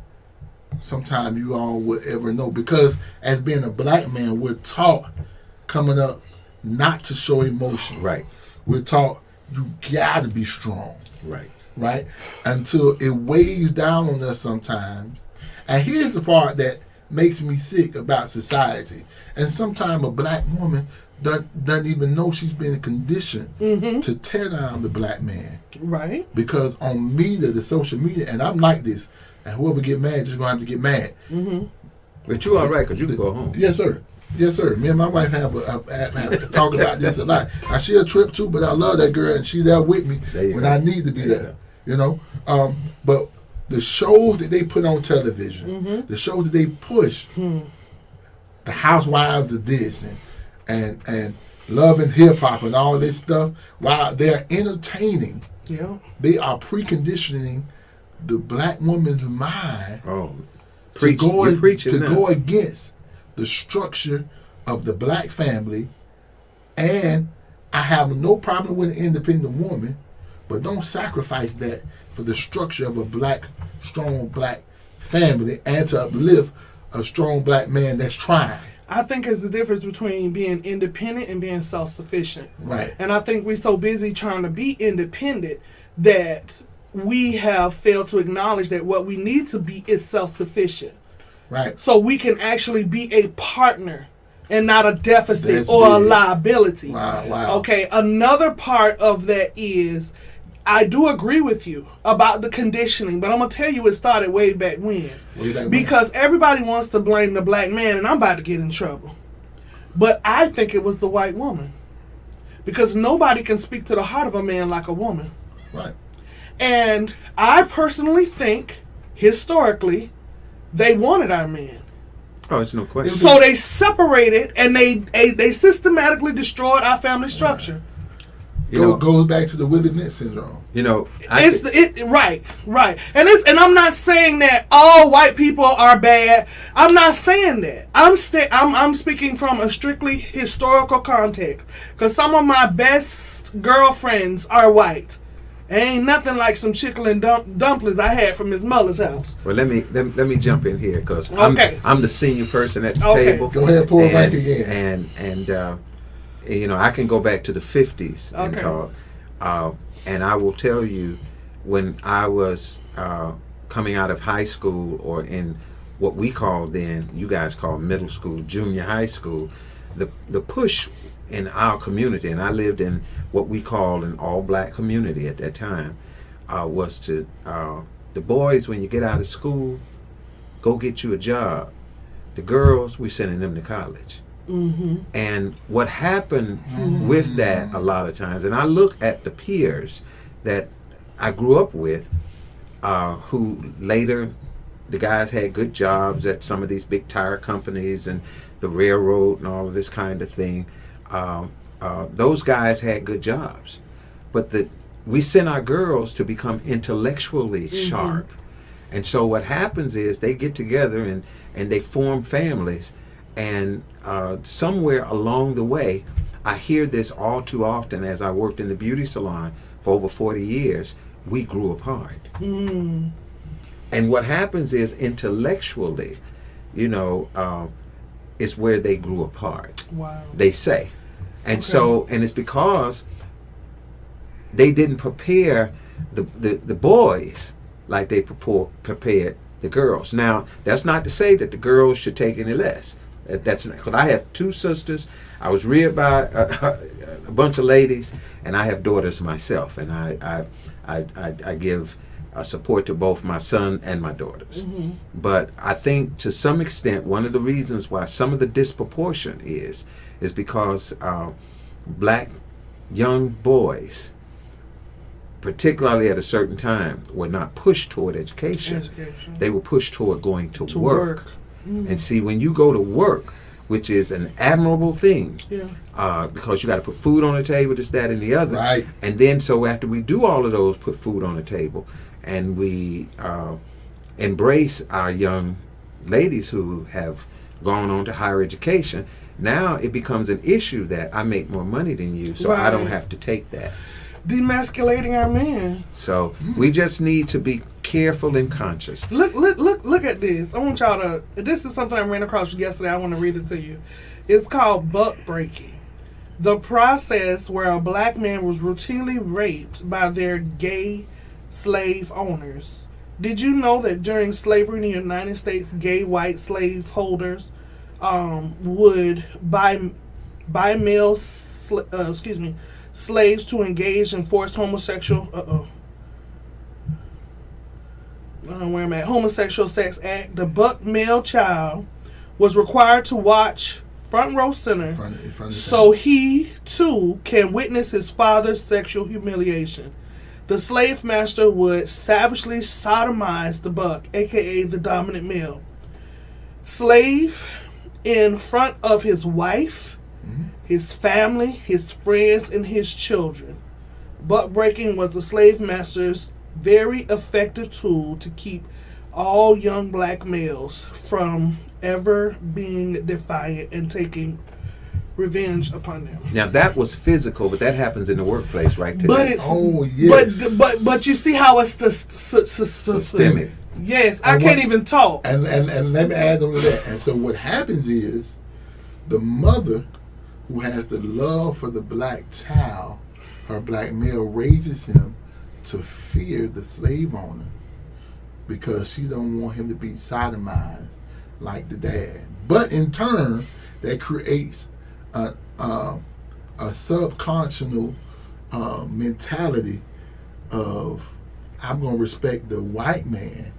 sometimes you all would ever know. Because as being a black man, we're taught coming up not to show emotion. Right. We're taught you gotta be strong. Right. Right? Until it weighs down on us sometimes. And here's the part that makes me sick about society. And sometimes a black woman doesn't even know she's been conditioned to tear down the black man. Right. Because on media, the social media, and I'm like this, and whoever get mad just gonna have to get mad. But you all right, because you can go home. Yes, sir. Yes, sir. Me and my wife have talk about this a lot. I share a trip too, but I love that girl, and she's there with me when I need to be there. You know, but the shows that they put on television, the shows that they push, the Housewives of this and Love and Hip Hop and all this stuff, while they're entertaining, they are preconditioning the black woman's mind to go against the structure of the black family. And I have no problem with an independent woman, but don't sacrifice that for the structure of a strong black family and to uplift a strong black man that's trying. I think it's the difference between being independent and being self-sufficient. Right. And I think we're so busy trying to be independent that we have failed to acknowledge that what we need to be is self-sufficient. Right. So we can actually be a partner and not a deficit or a liability. Wow. Okay, another part of that is, I do agree with you about the conditioning, but I'm going to tell you it started way back when. Because everybody wants to blame the black man, and I'm about to get in trouble. But I think it was the white woman. Because nobody can speak to the heart of a man like a woman. Right. And I personally think, historically, they wanted our men. Oh, it's no question. So they separated and they systematically destroyed our family structure. Goes back to the Willie Nett syndrome. You know, right, and I'm not saying that all white people are bad. I'm not saying that. I'm speaking from a strictly historical context, because some of my best girlfriends are white. Ain't nothing like some chicken and dumplings I had from Miss Muller's house. Well, let me jump in here, because I'm the senior person at the table. Go ahead, pull it back again. And you know, I can go back to the 50s and talk. And I will tell you, when I was coming out of high school, or in what we called then, you guys call middle school, junior high school, the push in our community, and I lived in what we called an all-black community at that time, was to the boys, when you get out of school, go get you a job. The girls, we sending them to college. And what happened with that a lot of times, and I look at the peers that I grew up with, who later, the guys had good jobs at some of these big tire companies and the railroad and all of this kind of thing. Those guys had good jobs, but we sent our girls to become intellectually sharp. And so what happens is they get together and they form families. And somewhere along the way, I hear this all too often as I worked in the beauty salon for over 40 years, we grew apart. And what happens is, intellectually, you know, is where they grew apart. Wow. They say. And so, and it's because they didn't prepare the boys like they prepared the girls. Now, that's not to say that the girls should take any less. That's because I have two sisters. I was reared by a bunch of ladies, and I have daughters myself, and I give support to both my son and my daughters. But I think to some extent, one of the reasons why some of the disproportion is is because black young boys, particularly at a certain time, were not pushed toward education. They were pushed toward going to work. Mm-hmm. And see, when you go to work, which is an admirable thing, because you got to put food on the table, this, that, and the other. Right. And then, so after we do all of those, put food on the table, and we embrace our young ladies who have gone on to higher education, now it becomes an issue that I make more money than you, so I don't have to take that. Demasculating our men. So we just need to be careful and conscious. Look at this. I want y'all to. This is something I ran across yesterday. I want to read it to you. It's called buck breaking. The process where a black man was routinely raped by their gay slave owners. Did you know that during slavery in the United States, gay white slave holders would buy male slaves to engage in forced homosexual homosexual sex act? The buck male child was required to watch front row center so he too can witness his father's sexual humiliation. The slave master would savagely sodomize the buck, aka the dominant male slave, in front of his wife, his family, his friends, and his children. Buck breaking was the slave master's very effective tool to keep all young black males from ever being defiant and taking revenge upon them. Now that was physical, but that happens in the workplace right today. But it's but you see how it's systemic. Yes, I can't even talk. And let me add on to that. And so what happens is the mother who has the love for the black child, her black male, raises him to fear the slave owner because she don't want him to be sodomized like the dad. But in turn, that creates a subconscious mentality of, I'm going to respect the white man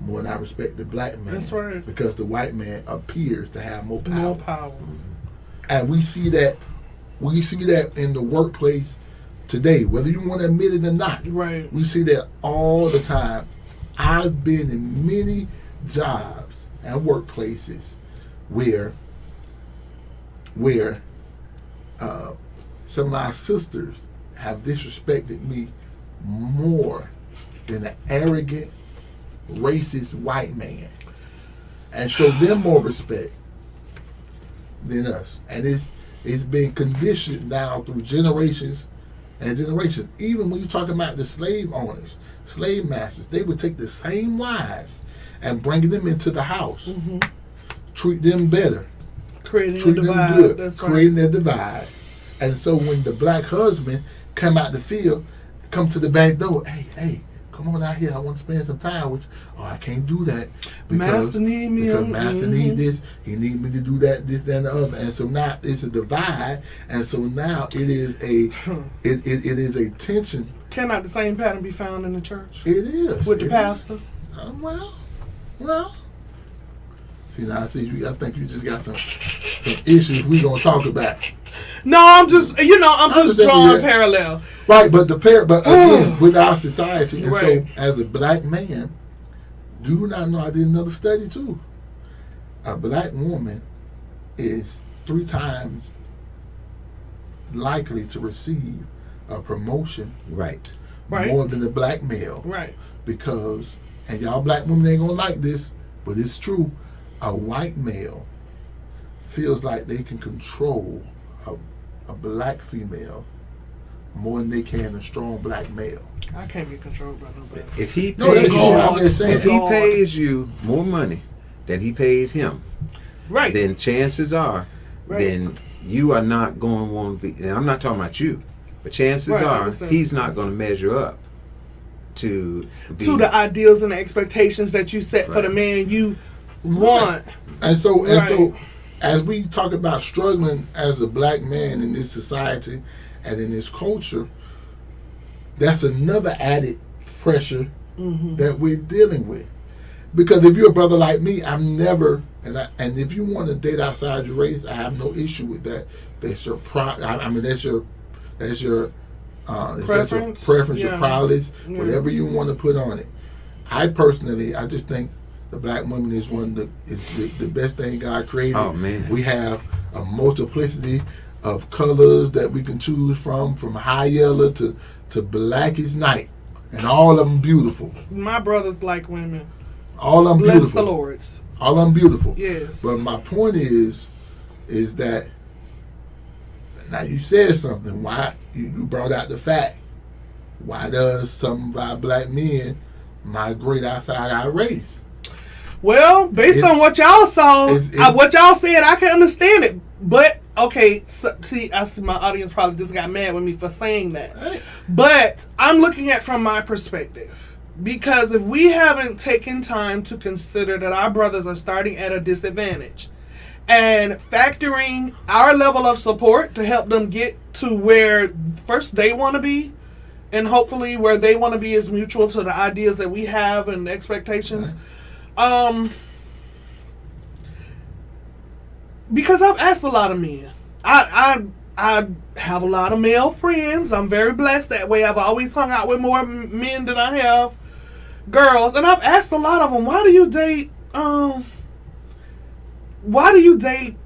more than I respect the black man. That's right. Because the white man appears to have more power. More power. And we see that in the workplace today, whether you want to admit it or not. Right. We see that all the time. I've been in many jobs and workplaces where some of my sisters have disrespected me more than an arrogant, racist white man, and show them more respect than us. And it's been conditioned now through generations and generations. Even when you talk about the slave owners, slave masters, they would take the same wives and bring them into the house, treat them better, creating a divide. Good, that's creating a divide. And so when the black husband come out the field, come to the back door, hey, come on out here, I want to spend some time with you. Oh, I can't do that because Master need this, he need me to do that, this, that, and the other. And so now it's a divide, and so now it is a tension. Cannot the same pattern be found in the church? It is. With the pastor? Well. See, now I think you just got some issues we gonna talk about. No, I'm just drawing parallel. Right, but again, with our society, and so as a black man, do not know, I did another study too. A black woman is 3 times likely to receive a promotion, right, more than a black male, right? Because, and y'all black women ain't gonna like this, but it's true. A white male feels like they can control a black female more than they can a strong black male. I can't be controlled by nobody. If he pays you more money than he pays him, right, then chances are, then you are not going to want to be. And I'm not talking about you, but chances are he's not going to measure up to the ideals and the expectations that you set for the man you want. And so as we talk about struggling as a black man in this society and in this culture, that's another added pressure that we're dealing with. Because if you're a brother like me, I've never And if you want to date outside your race, I have no issue with that. That's your that's your preference, your prowess, whatever you want to put on it. I just think the black woman is the best thing God created. Oh man, we have a multiplicity of colors that we can choose from high yellow to black as night, and all of them beautiful. My brothers like women. All of them Bless beautiful. the Lords. All of them beautiful. Yes. But my point is that now you said something. Why you brought out the fact? Why does some of our black men migrate outside our race? Well, based on what y'all saw, what y'all said, I can understand it. But okay, see, I see my audience probably just got mad with me for saying that. Right. But I'm looking at from my perspective. Because if we haven't taken time to consider that our brothers are starting at a disadvantage and factoring our level of support to help them get to where first they want to be, and hopefully where they want to be is mutual to the ideas that we have and expectations. Because I've asked a lot of men. I have a lot of male friends. I'm very blessed that way. I've always hung out with more men than I have girls, and I've asked a lot of them, why do you date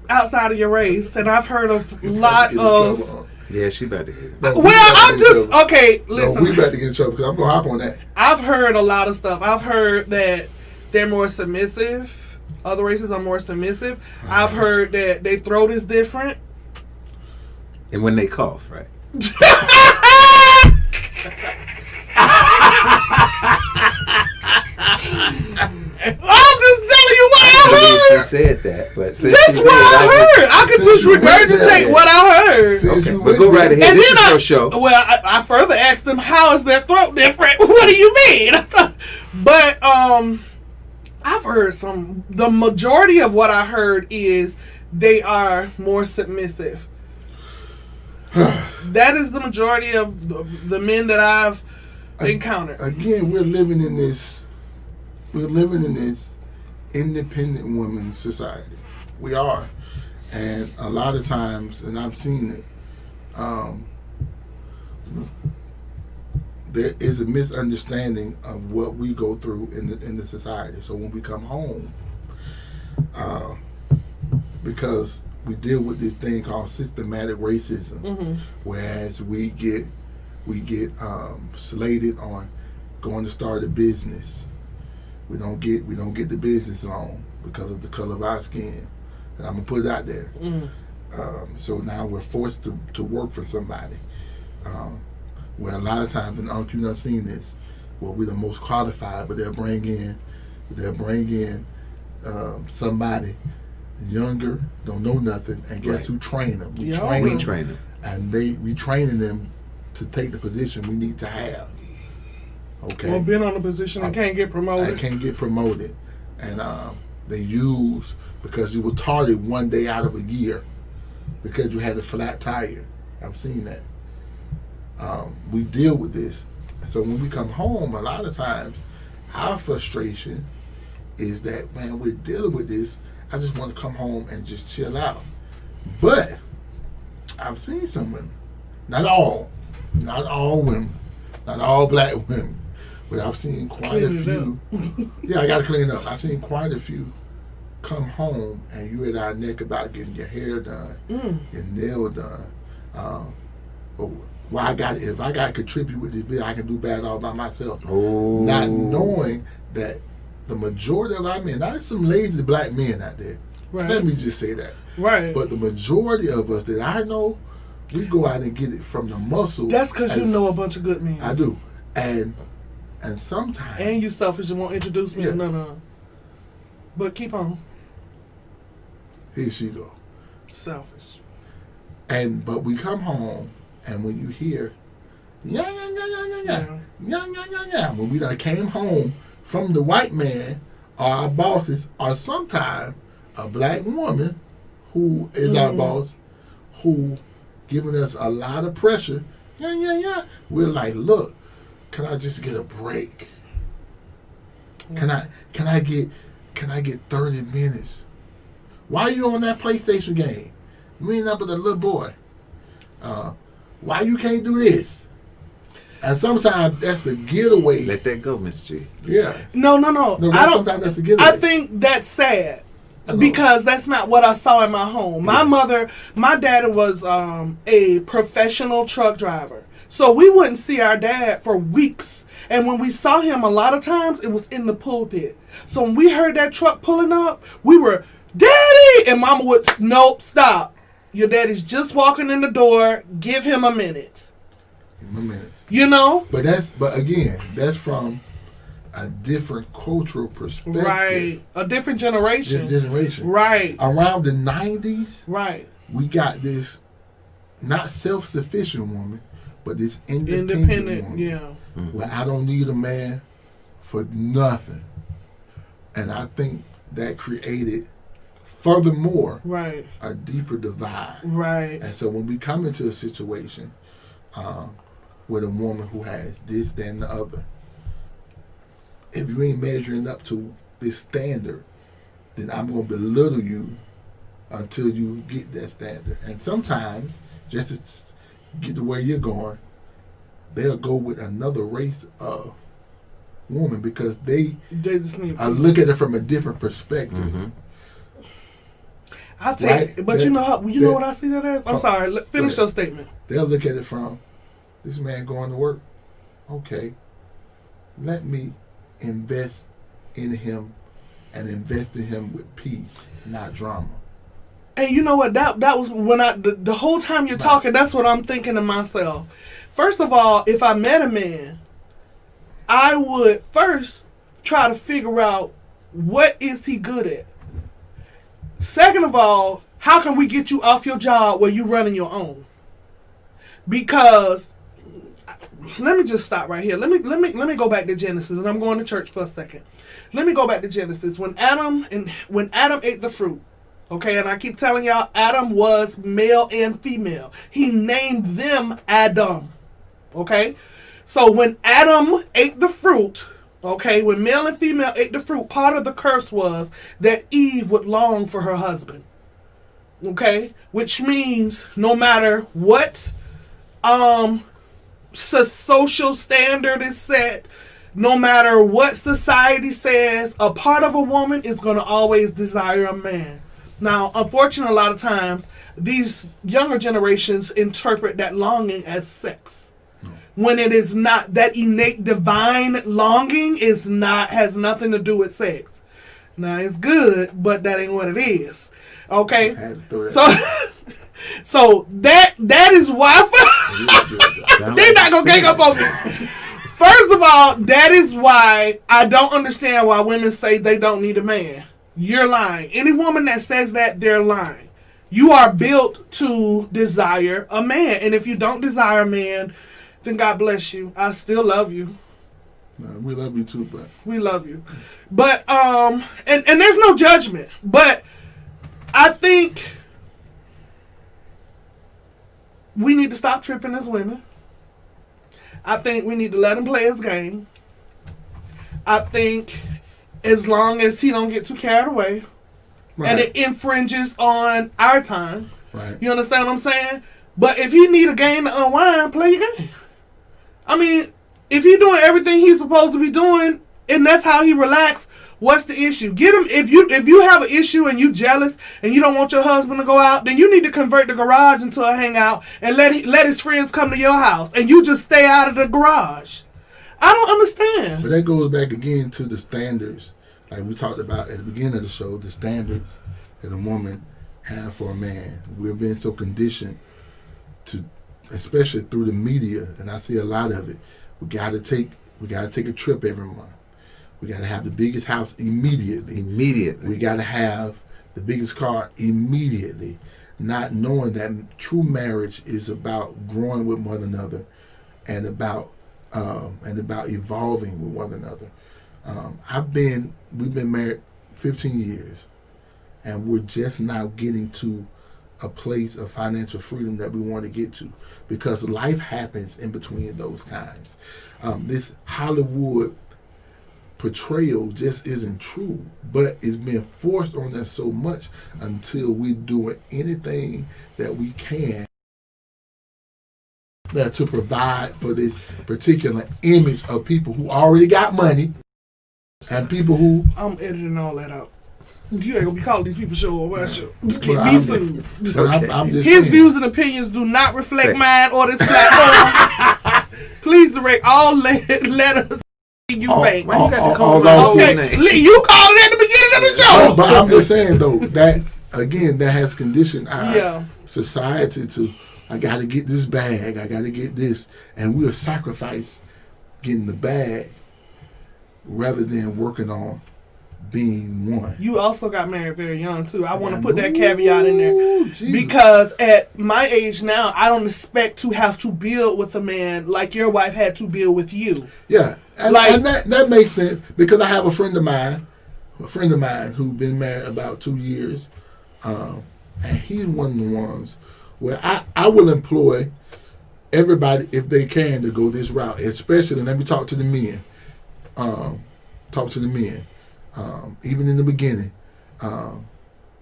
outside of your race? And I've heard of a lot of yeah, she about to get it. No, I'm just okay. Listen, we about to get in trouble because I'm gonna hop on that. I've heard a lot of stuff. I've heard that they're more submissive. Other races are more submissive. I've heard that their throat is different. And when they cough, right? I'm just telling you what I heard. She said that, but that's what I heard. I could just regurgitate what I heard. Okay, but go right ahead. And this then is your show. Well, I further asked them, how is their throat different? What do you mean? But I've heard the majority of what I heard is they are more submissive. That is the majority of the men that I've encountered. Again, we're living in this independent woman society. We are. And a lot of times, and I've seen it, there is a misunderstanding of what we go through in the society. So when we come home, because we deal with this thing called systematic racism, whereas we get slated on going to start a business. We don't get the business loan because of the color of our skin, and I'm gonna put it out there. So now we're forced to work for somebody. Where a lot of times, and Uncle, you've not seen this, where we're the most qualified, but they'll bring in somebody younger, don't know nothing, and guess who train them? We train them, and we training them to take the position we need to have. Okay. Well, been on a position and can't get promoted. I can't get promoted, and they use because you were targeted one day out of a year because you had a flat tire. I've seen that. We deal with this, so when we come home, a lot of times our frustration is that, man, we're dealing with this. I just want to come home and just chill out. But I've seen some women, not all women, not all black women, but I've seen quite a few. Yeah, I got to clean up. I've seen quite a few come home and you're at our neck about getting your hair done, your nail done. But if I got to contribute with this bill, I can do bad all by myself. Oh. Not knowing that the majority of our men, not some lazy black men out there. Right. Let me just say that. Right. But the majority of us that I know, we go out and get it from the muscle. That's because you know a bunch of good men. I do. And sometimes. And you selfish and won't introduce me to none of them. But keep on. Here she go. Selfish. But we come home, and when you hear, yeah, when we done came home from the white man or our bosses, or sometime a black woman who is our boss, who giving us a lot of pressure, we're like, look, can I just get a break? Can I get can I get 30 minutes? Why are you on that PlayStation game? You ain't up with a little boy. Why you can't do this? And sometimes that's a getaway. Let that go, Miss G. Yeah. No. I don't. Sometimes that's a getaway. I think that's sad because that's not what I saw in my home. My dad was a professional truck driver, so we wouldn't see our dad for weeks. And when we saw him, a lot of times it was in the pulpit. So when we heard that truck pulling up, we were, Daddy! And Mama would, nope, stop. Your daddy's just walking in the door. Give him a minute. Give him a minute. You know? But again, that's from a different cultural perspective. Right. A different generation. Right. Around the 90s, right, we got this not self-sufficient woman, but this independent woman. Yeah. Mm-hmm. Where I don't need a man for nothing. And I think that created, furthermore, right, a deeper divide. Right. And so when we come into a situation with a woman who has this, that, and the other, if you ain't measuring up to this standard, then I'm going to belittle you until you get that standard. And sometimes, just to get to where you're going, they'll go with another race of woman because they just need look at it from a different perspective. Mm-hmm. I'll take it. But you know what I see that as? I'm sorry. Finish your statement. They'll look at it from, this man going to work. Okay, let me invest in him and invest in him with peace, not drama. And you know what? That was when the whole time you're talking, that's what I'm thinking to myself. First of all, if I met a man, I would first try to figure out what is he good at. Second of all, how can we get you off your job where you running your own? Because let me just stop right here. Let me go back to Genesis, and I'm going to church for a second. Let me go back to Genesis when Adam ate the fruit. Okay, and I keep telling y'all, Adam was male and female. He named them Adam. Okay, so when Adam ate the fruit, okay, when male and female ate the fruit, part of the curse was that Eve would long for her husband. Okay, which means no matter what social standard is set, no matter what society says, a part of a woman is going to always desire a man. Now, unfortunately, a lot of times, these younger generations interpret that longing as sex. When it is not. That innate divine longing has nothing to do with sex. Now, it's good, but that ain't what it is. Okay? So that is why they're not gonna gang up on me. First of all, that is why I don't understand why women say they don't need a man. You're lying. Any woman that says that, they're lying. You are built to desire a man. And if you don't desire a man, then God bless you. I still love you. We love you too, but we love you. But and there's no judgment. But I think we need to stop tripping as women. I think we need to let him play his game. I think as long as he don't get too carried away, right, and it infringes on our time. Right. You understand what I'm saying? But if he need a game to unwind, play your game. I mean, if he's doing everything he's supposed to be doing, and that's how he relax, what's the issue? Get him. If you have an issue and you jealous and you don't want your husband to go out, then you need to convert the garage into a hangout and let his friends come to your house, and you just stay out of the garage. I don't understand. But that goes back again to the standards, like we talked about at the beginning of the show, the standards that a woman have for a man. We're being so conditioned to, especially through the media, and I see a lot of it. We gotta take a trip every month. We gotta have the biggest house immediately. We gotta have the biggest car immediately, not knowing that true marriage is about growing with one another and about evolving with one another. We've been married 15 years, and we're just now getting to a place of financial freedom that we want to get to, because life happens in between those times. This Hollywood portrayal just isn't true, but it's being forced on us so much until we're doing anything that we can to provide for this particular image of people who already got money and people who... I'm editing all that out. You ain't gonna be calling these people show or what show. But Be sued. I'm just His saying. views and opinions do not reflect mine or this platform. Please direct all letters you bank. Why you got to call Okay, you called it at the beginning of the show. But I'm just saying though that again that has conditioned our Yeah. society to I got to get this bag, I got to get this, and we'll sacrifice getting the bag rather than working on being one. You also got married very young too. I want to put that caveat in there Jesus. because at my age now, I don't expect to have to build with a man like your wife had to build with you. Yeah, and, Like- and that makes sense because I have a friend of mine who's been married about 2 years, and he's one of the ones where I will employ everybody if they can to go this route, especially, let me talk to the men. Even in the beginning,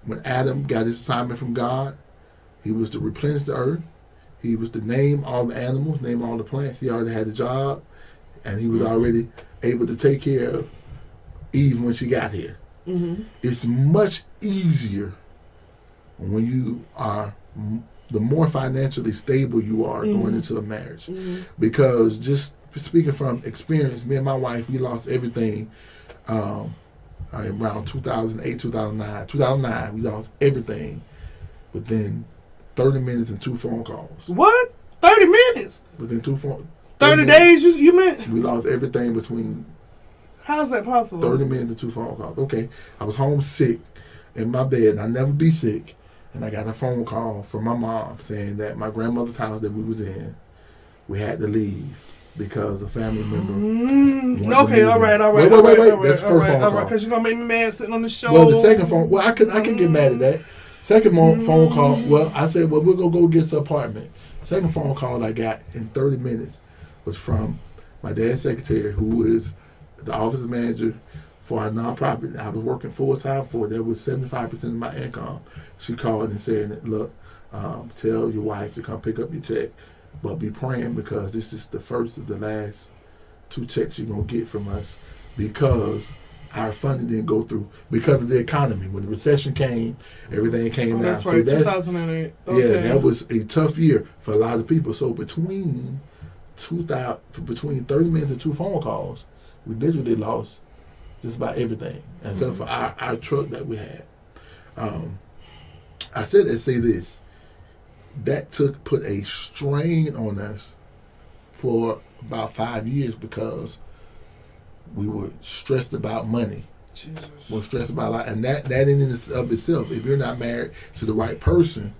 when Adam got his assignment from God, he was to replenish the earth. He was to name all the animals, name all the plants. He already had a job, and he was already able to take care of Eve when she got here. Mm-hmm. It's much easier when you are, the more financially stable you are going into a marriage. Mm-hmm. Because just speaking from experience, me and my wife, we lost everything around 2008, 2009. 2009, we lost everything within 30 minutes and 2 phone calls. What? 30 minutes? Within 30 days? You meant? We lost everything between How's that possible? 30 minutes and 2 phone calls. Okay, I was home sick in my bed, and I never be sick. And I got a phone call from my mom saying that my grandmother's house that we was in, we had to leave because a family member. Okay, all right. Wait. That's the first phone call. Because you're going to make me mad sitting on the show. Well, the second phone. Well, I can get mad at that. Second phone call. Well, I said, well, we're gonna go get the apartment. Second phone call I got in 30 minutes was from my dad's secretary, who is the office manager for our nonprofit I was working full time for. That was 75% of my income. She called and said, look, tell your wife to come pick up your check, but be praying because this is the first of the last 2 checks you're going to get from us because our funding didn't go through because of the economy. When the recession came, everything came down. That's right, 2008. Okay. Yeah, that was a tough year for a lot of people. So between 30 minutes and 2 phone calls, we literally lost just about everything, except for our truck that we had. I said to say this. That put a strain on us for about 5 years because we were stressed about money. Jesus. We're stressed about life. And that in and of itself, if you're not married to the right person,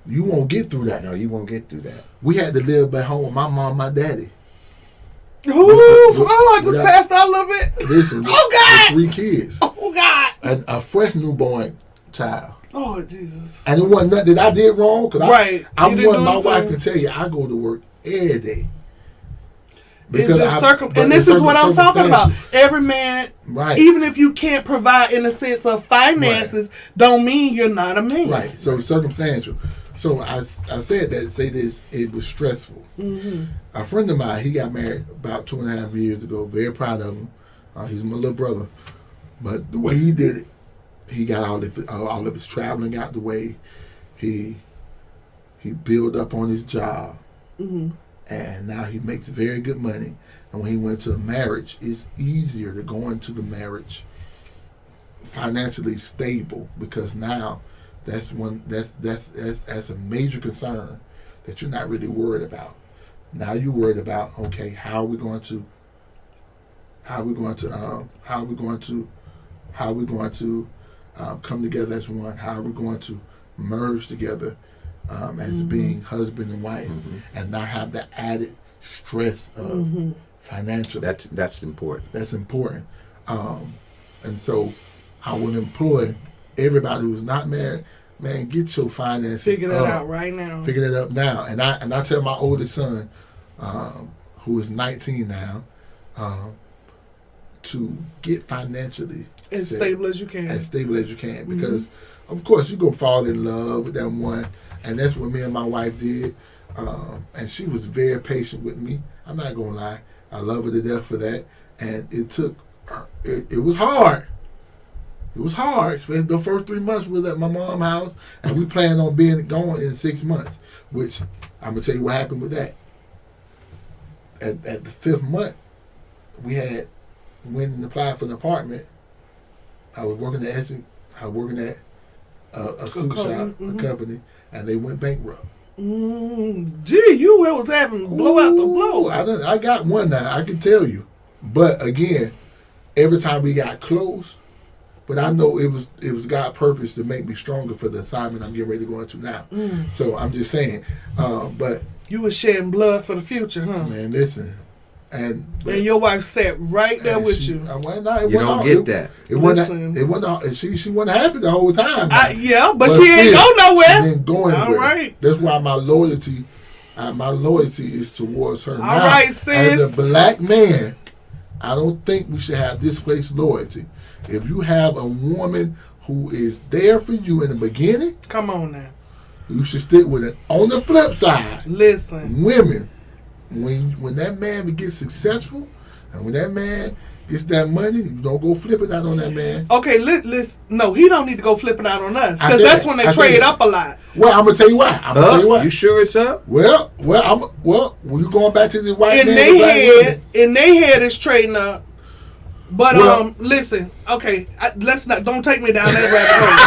you won't get through that. No, you won't get through that. We had to live back home with my mom and my daddy. I just passed out a little bit. Listen, God! with 3 kids. Oh, God. And a fresh newborn child. Oh, Jesus. And it wasn't nothing that I did wrong. Cause Right. I'm You one, didn't my do wife anything. can tell you, I go to work every day. It's just but and this it's is what I'm talking about. circumstantial. Every man, Right. even if you can't provide in the sense of finances, don't mean you're not a man. Right. So circumstantial. So I said that, say this, it was stressful. Mm-hmm. A friend of mine, he got married about 2.5 years ago. Very proud of him. He's my little brother. But the way he did it, he got all of his traveling out the way. He built up on his job. Mm-hmm. And now he makes very good money. And when he went to a marriage, it's easier to go into the marriage financially stable because now that's a major concern that you're not really worried about. Now you're worried about, okay, how are we going to come together as one? How are we going to merge together as being husband and wife, and not have the added stress of financial? That's important. That's important. And so I would employ everybody who's not married, man, get your finances Figure that up. out right now. Figure that up now. And I tell my oldest son, who is 19 now, to get financially as stable as you can. As stable as you can. Because, of course, you're going to fall in love with that one. And that's what me and my wife did. And she was very patient with me. I'm not going to lie. I love her to death for that. And it took, it was hard. It was hard. Especially the first 3 months was at my mom's house. And we planned on being gone in 6 months. Which, I'm going to tell you what happened with that. At the 5th month, we had went and applied for an apartment. I was working at Essex. I was working at a suit shop, a company, and they went bankrupt. Gee, you was having blow out the blow. I got one now, I can tell you. But again, every time we got close, but I know it was God's purpose to make me stronger for the assignment I'm getting ready to go into now. So I'm just saying, but you was shedding blood for the future, huh? Man, listen. And your wife sat right there with you. You don't get that. It wasn't. She wasn't happy the whole time. But she ain't go nowhere. She didn't go anywhere. All right. That's why my loyalty is towards her. All right, sis. As a black man, I don't think we should have displaced loyalty. If you have a woman who is there for you in the beginning, come on now, you should stick with it. On the flip side, listen, women. When that man gets successful, and when that man gets that money, you don't go flipping out on that man. Okay, no, he don't need to go flipping out on us, because that's when they trade up a lot. Well, I'm gonna tell you why. You sure it's up? Well, when you going back to the white man, in their head is trading up. But listen, okay, don't take me down that rabbit hole.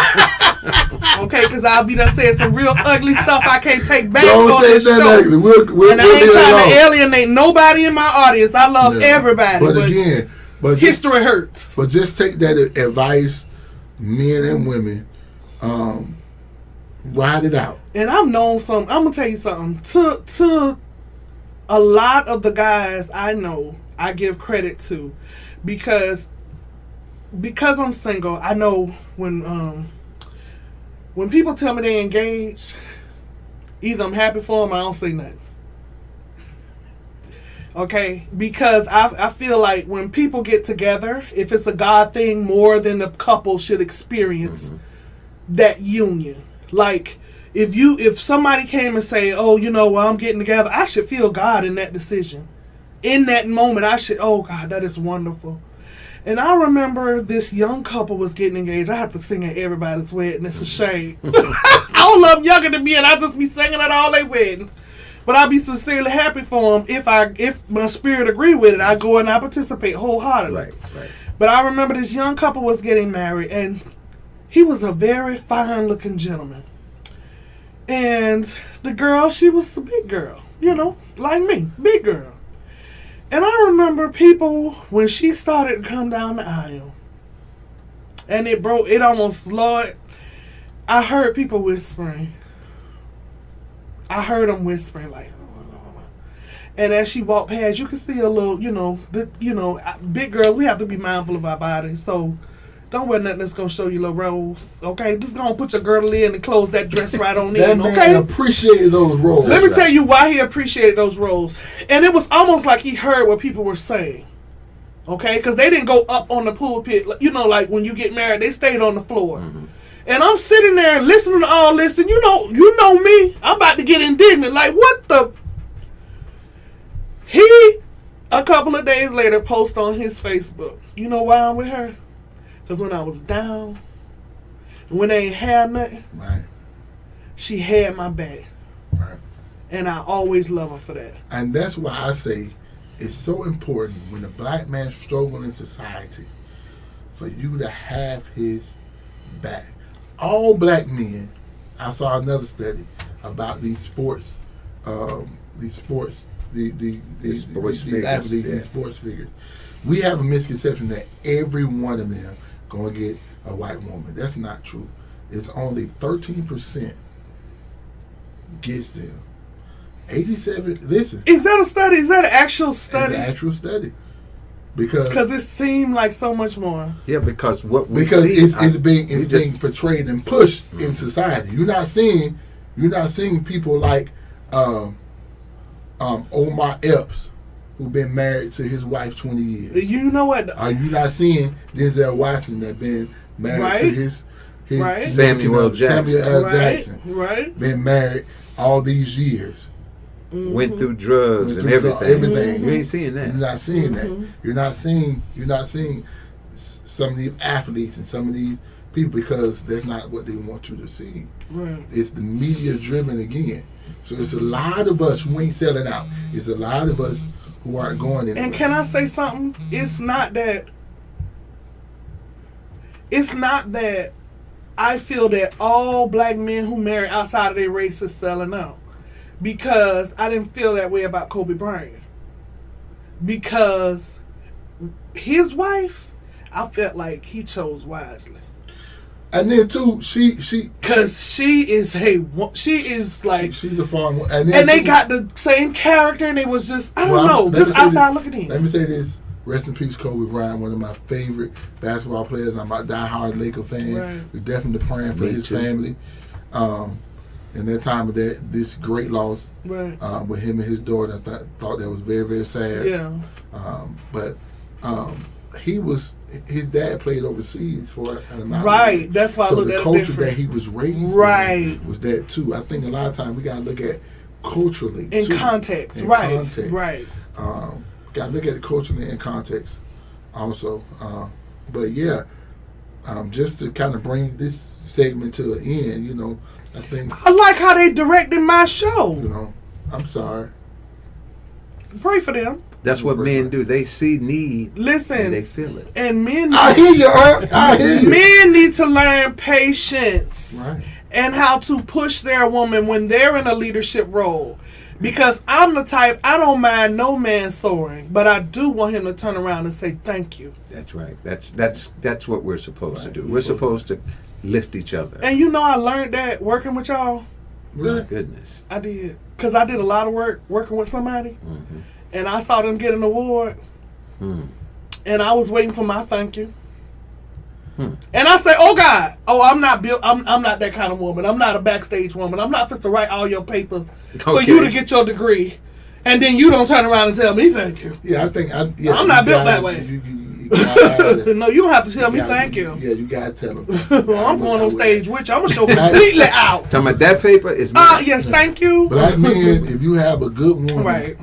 Okay, because I'll be done saying some real ugly stuff I can't take back on this show. And I ain't trying to alienate nobody in my audience. I love everybody. But history hurts. But just take that advice, men and women, ride it out. And I've known I'm gonna tell you something. To a lot of the guys I know, I give credit to. Because I'm single, I know when people tell me they engaged, either I'm happy for them or I don't say nothing. Okay? Because I feel like when people get together, if it's a God thing, more than the couple should experience that union. Like, if somebody came and say, oh, I'm getting together, I should feel God in that decision. In that moment, oh God, that is wonderful. And I remember this young couple was getting engaged. I have to sing at everybody's wedding. It's a shame. All of them younger than me, and I just be singing at all their weddings. But I be sincerely happy for them. If my spirit agree with it, I go and I participate wholeheartedly. Right. But I remember this young couple was getting married, and he was a very fine-looking gentleman. And the girl, she was a big girl, like me, big girl. And I remember people, when she started to come down the aisle, and it almost, Lord, I heard people whispering. I heard them whispering, like, and as she walked past, you could see a little, big girls, we have to be mindful of our bodies, so don't wear nothing that's going to show you little rolls, okay? Just going to put your girdle in and close that dress right on in, okay? That man appreciated those rolls. Let me tell you why he appreciated those rolls. And it was almost like he heard what people were saying, okay? Because they didn't go up on the pulpit. Like when you get married, they stayed on the floor. And I'm sitting there listening to all this, and you know me, I'm about to get indignant. Like, what the? He, a couple of days later, post on his Facebook, you know why I'm with her? Because when I was down, when they ain't had nothing, right, she had my back. Right. And I always love her for that. And that's why I say it's so important when a black man struggling in society for you to have his back. All black men, I saw another study about these sports athletes, these sports figures. We have a misconception that every one of them gonna get a white woman. That's not true. It's only 13% gets them. 87. Listen, is that a study? Is that an actual study? It's an actual study. Because it seemed like so much more. Yeah, because it's being portrayed and pushed in society. You're not seeing people like Omar Epps who been married to his wife 20 years? You know what? Are you not seeing Denzel Washington that been married to his Samuel L. Jackson? Right. Been married all these years. Went through drugs and everything. You ain't seeing that. You're not seeing that. You're not seeing some of these athletes and some of these people, because that's not what they want you to see. Right. It's the media driven again. So it's a lot of us who ain't selling out. It's a lot of us who aren't going anywhere. And can I say something? It's not that I feel that all black men who marry outside of their race is selling out. Because I didn't feel that way about Kobe Bryant. Because his wife, I felt like he chose wisely. And then too, she's like she's a farmer, and they got the same character, and it was just just outside looking in. Let me say this: rest in peace, Kobe Bryant, one of my favorite basketball players. I'm a diehard Laker fan. Right. We're definitely praying for his family. In that time of this great loss, right. With him and his daughter, I thought that was very, very sad. Yeah. But his dad played overseas for an amount. Right. That's why I looked at it different. So the culture that he was raised in was that too. I think a lot of times we gotta look at culturally in context. Right. Right. Gotta look at it culturally in context also. But yeah, just to kind of bring this segment to an end, I think I like how they directed my show. I'm sorry. Pray for them. That's what men do. They see need. Listen, and they feel it. And men. I hear you. I hear you. Men need to learn patience, right, and how to push their woman when they're in a leadership role. Because I'm the type, I don't mind no man soaring, but I do want him to turn around and say thank you. That's right. That's what we're supposed to do. We're supposed to lift each other. And I learned that working with y'all. Really? My goodness. I did. Because I did a lot of work working with somebody. Mm-hmm. And I saw them get an award. And I was waiting for my thank you. And I said, oh God, I'm not built. I'm not that kind of woman. I'm not a backstage woman. I'm not supposed to write all your papers for you to get your degree. And then you don't turn around and tell me thank you. Yeah, I think I'm not built that way. No, you don't have to tell me thank you. Yeah, you gotta tell them. I'm going on stage with you. I'm gonna show completely out. Talking about that paper is yes, thank you. But I mean, if you have a good woman, right,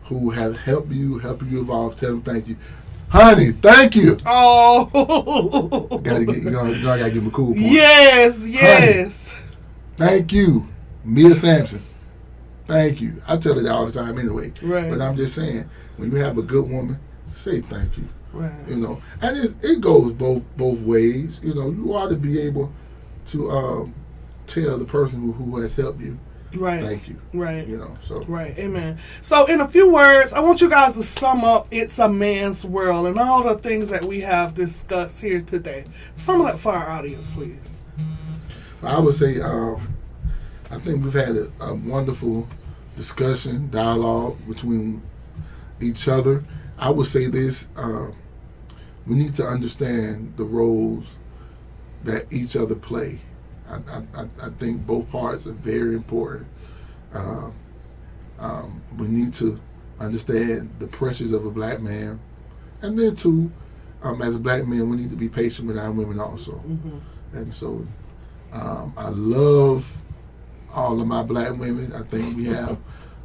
who has helped you evolve, tell them thank you. Honey, thank you. Oh, I gotta give him a cool point. Yes. Honey, thank you, Mia Sampson. Thank you. I tell it all the time anyway. Right. But I'm just saying, when you have a good woman, say thank you. Right. And it goes both ways. You ought to be able to tell the person who has helped you, right, thank you. Right. So right. Amen. So in a few words, I want you guys to sum up It's a Man's World and all the things that we have discussed here today. Sum it up for our audience, please. I would say I think we've had a wonderful discussion, dialogue between each other. I would say this: we need to understand the roles that each other play. I think both parts are very important. We need to understand the pressures of a black man, and then too, as a black man, we need to be patient with our women also. Mm-hmm. And so, I love all of my black women. I think we have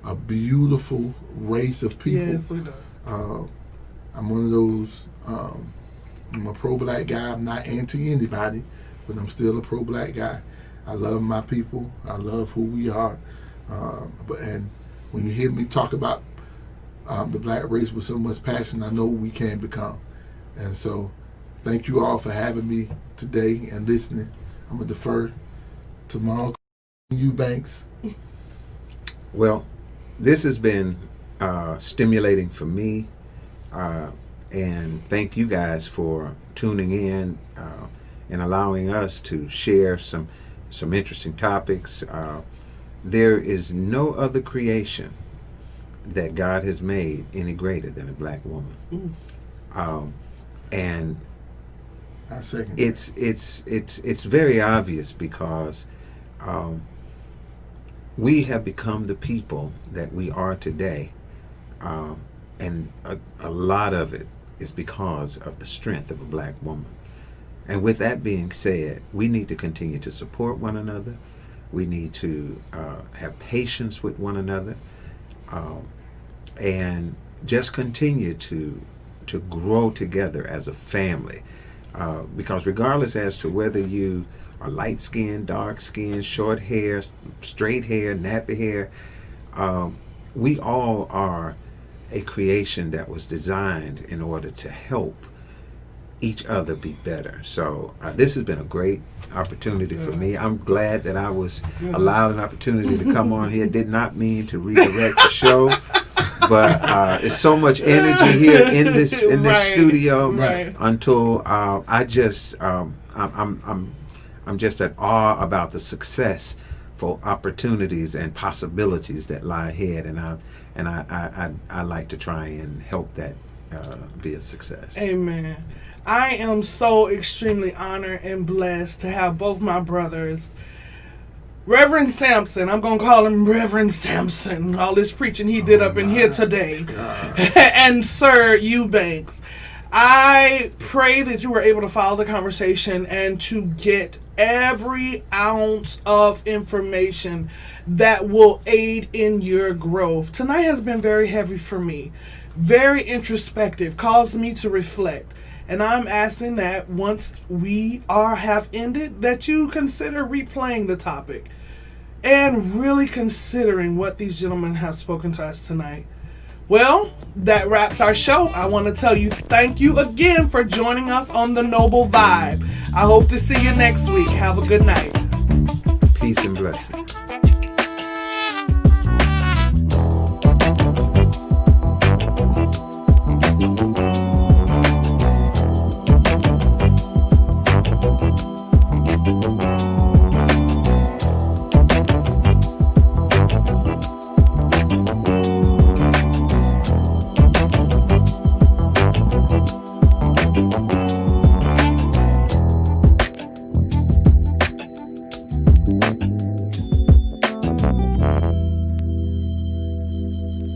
a beautiful race of people. Yes, we do. I'm one of those. I'm a pro-black guy. I'm not anti-anybody, but I'm still a pro-black guy. I love my people. I love who we are. And when you hear me talk about the black race with so much passion, I know we can become. And so, thank you all for having me today and listening. I'm gonna defer to my uncle Eubanks. Well, this has been stimulating for me, and thank you guys for tuning in and allowing us to share some interesting topics. There is no other creation that God has made any greater than a black woman. And I second it's very obvious because we have become the people that we are today and a lot of it is because of the strength of a black woman. And with that being said, we need to continue to support one another. We need to have patience with one another, and just continue to grow together as a family. Because regardless as to whether you are light skinned, dark skinned, short hair, straight hair, nappy hair, we all are a creation that was designed in order to help each other be better. So this has been a great opportunity for me. I'm glad that I was allowed an opportunity to come on here. Did not mean to redirect the show, but there's so much energy here in this studio. Until I just I'm just at awe about the success for opportunities and possibilities that lie ahead, and I like to try and help that be a success. Amen. I am so extremely honored and blessed to have both my brothers, Reverend Sampson, I'm going to call him Reverend Sampson, all this preaching he did up in here today, and Sir Eubanks. I pray that you were able to follow the conversation and to get every ounce of information that will aid in your growth. Tonight has been very heavy for me, very introspective, caused me to reflect. And I'm asking that once we have ended, that you consider replaying the topic and really considering what these gentlemen have spoken to us tonight. Well, that wraps our show. I want to tell you thank you again for joining us on The Noble Vibe. I hope to see you next week. Have a good night. Peace and blessings.